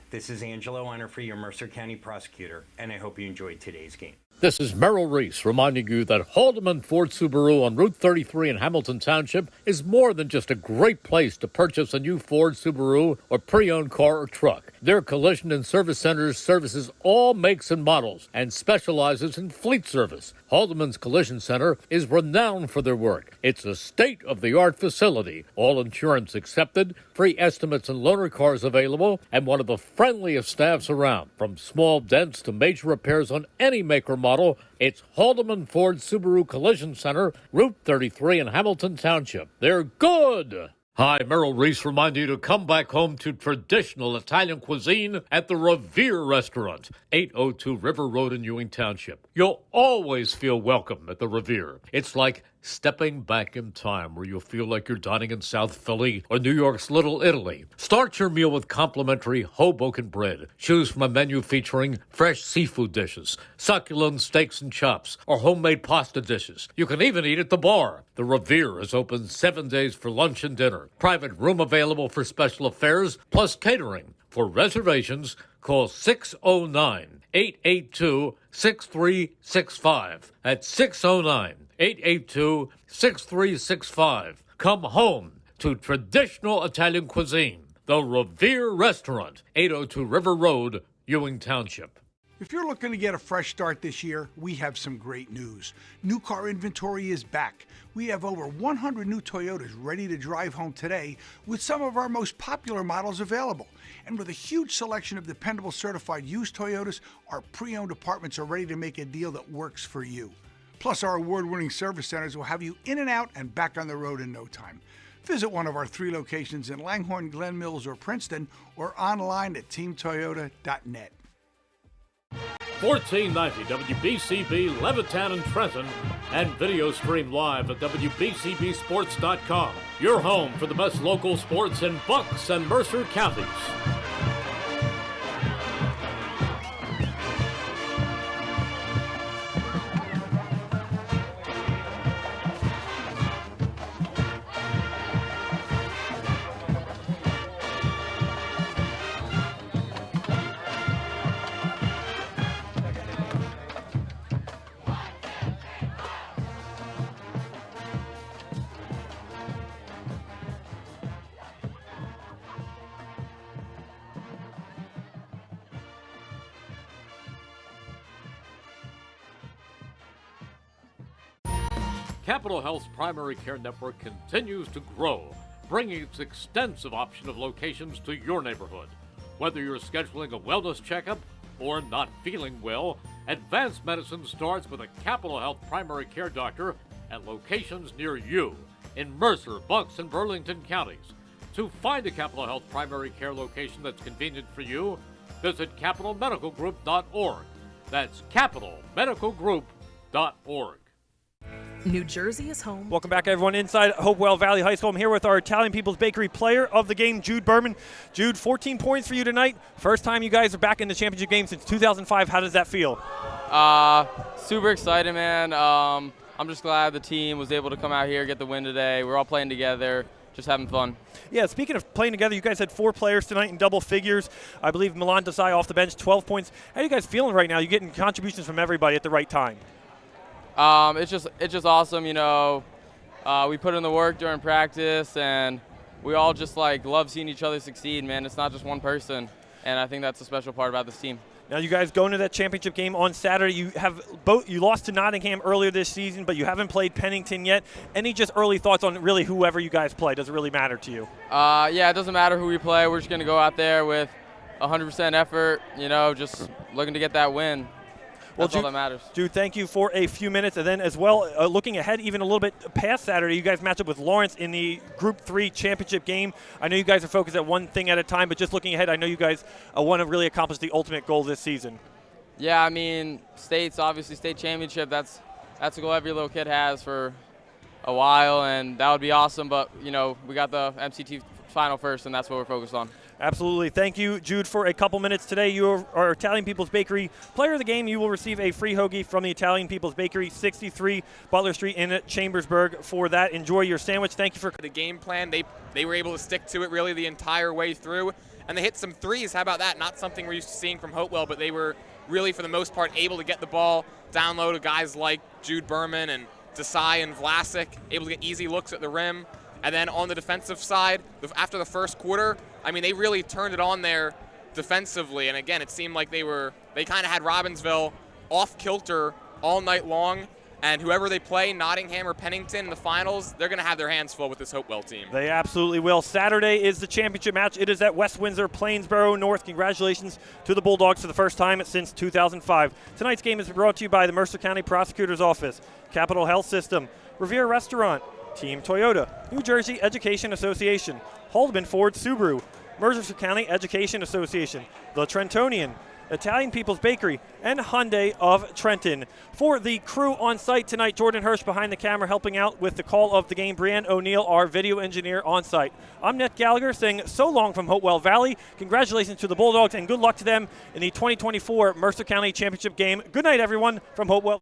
This is Angelo Honorfree, your Mercer County prosecutor, and I hope you enjoyed today's game. This is Merrill Reese reminding you that Haldeman Ford Subaru on Route 33 in Hamilton Township is more than just a great place to purchase a new Ford Subaru or pre-owned car or truck. Their collision and service centers services all makes and models and specializes in fleet service. Haldeman's Collision Center is renowned for their work. It's a state-of-the-art facility, all insurance accepted, free estimates and loaner cars available, and one of the friendliest staffs around. From small dents to major repairs on any make or model, it's Haldeman Ford Subaru Collision Center, Route 33 in Hamilton Township. They're good! Hi, Merrill Reese reminding you to come back home to traditional Italian cuisine at the Revere Restaurant, 802 River Road in Ewing Township. You'll always feel welcome at the Revere. It's like stepping back in time where you'll feel like you're dining in South Philly or New York's Little Italy. Start your meal with complimentary Hoboken bread. Choose from a menu featuring fresh seafood dishes, succulent steaks and chops, or homemade pasta dishes. You can even eat at the bar. The Revere is open 7 days for lunch and dinner. Private room available for special affairs, plus catering. For reservations, call 609-882-6365. That's 609-882-6365. Come home to traditional Italian cuisine. The Revere Restaurant, 802 River Road, Ewing Township. If you're looking to get a fresh start this year, we have some great news. New car inventory is back. We have over 100 new Toyotas ready to drive home today with some of our most popular models available. And with a huge selection of dependable certified used Toyotas, our pre-owned departments are ready to make a deal that works for you. Plus, our award-winning service centers will have you in and out and back on the road in no time. Visit one of our 3 locations in Langhorne, Glen Mills, or Princeton, or online at teamtoyota.net. 1490 WBCB Levittown and Trenton, and video stream live at WBCBsports.com. Your home for the best local sports in Bucks and Mercer counties. Capital Health's primary care network continues to grow, bringing its extensive option of locations to your neighborhood. Whether you're scheduling a wellness checkup or not feeling well, advanced medicine starts with a Capital Health primary care doctor at locations near you in Mercer, Bucks, and Burlington counties. To find a Capital Health primary care location that's convenient for you, visit capitalmedicalgroup.org. That's capitalmedicalgroup.org. New Jersey is home. Welcome back, everyone, inside Hopewell Valley High School. I'm here with our Italian People's Bakery player of the game, Jude Berman. Jude, 14 points for you tonight. First time you guys are back in the championship game since 2005. How does that feel? Super excited, man. I'm just glad the team was able to come out here, get the win today. We're all playing together, just having fun. Yeah, speaking of playing together, you guys had 4 players tonight in double figures. I believe Milan Desai off the bench, 12 points. How are you guys feeling right now? You're getting contributions from everybody at the right time. It's just awesome, you know. We put in the work during practice, and we all just love seeing each other succeed, man. It's not just one person, and I think that's the special part about this team. Now, you guys go into that championship game on Saturday. You lost to Nottingham earlier this season, but you haven't played Pennington yet. Any just early thoughts on really whoever you guys play? Does it really matter to you? Yeah, it doesn't matter who we play. We're just going to go out there with 100% effort, you know, just looking to get that win. That's all that matters. Jude, thank you for a few minutes. And then as well, looking ahead even a little bit past Saturday, you guys match up with Lawrence in the Group 3 championship game. I know you guys are focused at one thing at a time, but just looking ahead, I know you guys want to really accomplish the ultimate goal this season. Yeah, I mean, obviously state championship, that's a goal every little kid has for a while, and that would be awesome. But, you know, we got the MCT final first, and that's what we're focused on. Absolutely. Thank you, Jude, for a couple minutes today. You are Italian People's Bakery player of the game. You will receive a free hoagie from the Italian People's Bakery, 63 Butler Street in Chambersburg. For that, enjoy your sandwich. Thank you for the game plan. They were able to stick to it really the entire way through, and they hit some threes. How about that? Not something we're used to seeing from Hopewell, but they were really, for the most part, able to get the ball down low to guys like Jude Berman and Desai and Vlasic, able to get easy looks at the rim. And then on the defensive side, after the first quarter, I mean, they really turned it on there defensively. And again, it seemed like they kind of had Robbinsville off kilter all night long. And whoever they play, Nottingham or Pennington in the finals, they're going to have their hands full with this Hopewell team. They absolutely will. Saturday is the championship match. It is at West Windsor, Plainsboro North. Congratulations to the Bulldogs for the first time since 2005. Tonight's game is brought to you by the Mercer County Prosecutor's Office, Capital Health System, Revere Restaurant, Team Toyota, New Jersey Education Association, Haldeman Ford Subaru, Mercer County Education Association, The Trentonian, Italian People's Bakery, and Hyundai of Trenton. For the crew on site tonight, Jordan Hirsch behind the camera helping out with the call of the game, Brianne O'Neill, our video engineer on site. I'm Ned Gallagher saying so long from Hopewell Valley. Congratulations to the Bulldogs and good luck to them in the 2024 Mercer County Championship game. Good night, everyone, from Hopewell.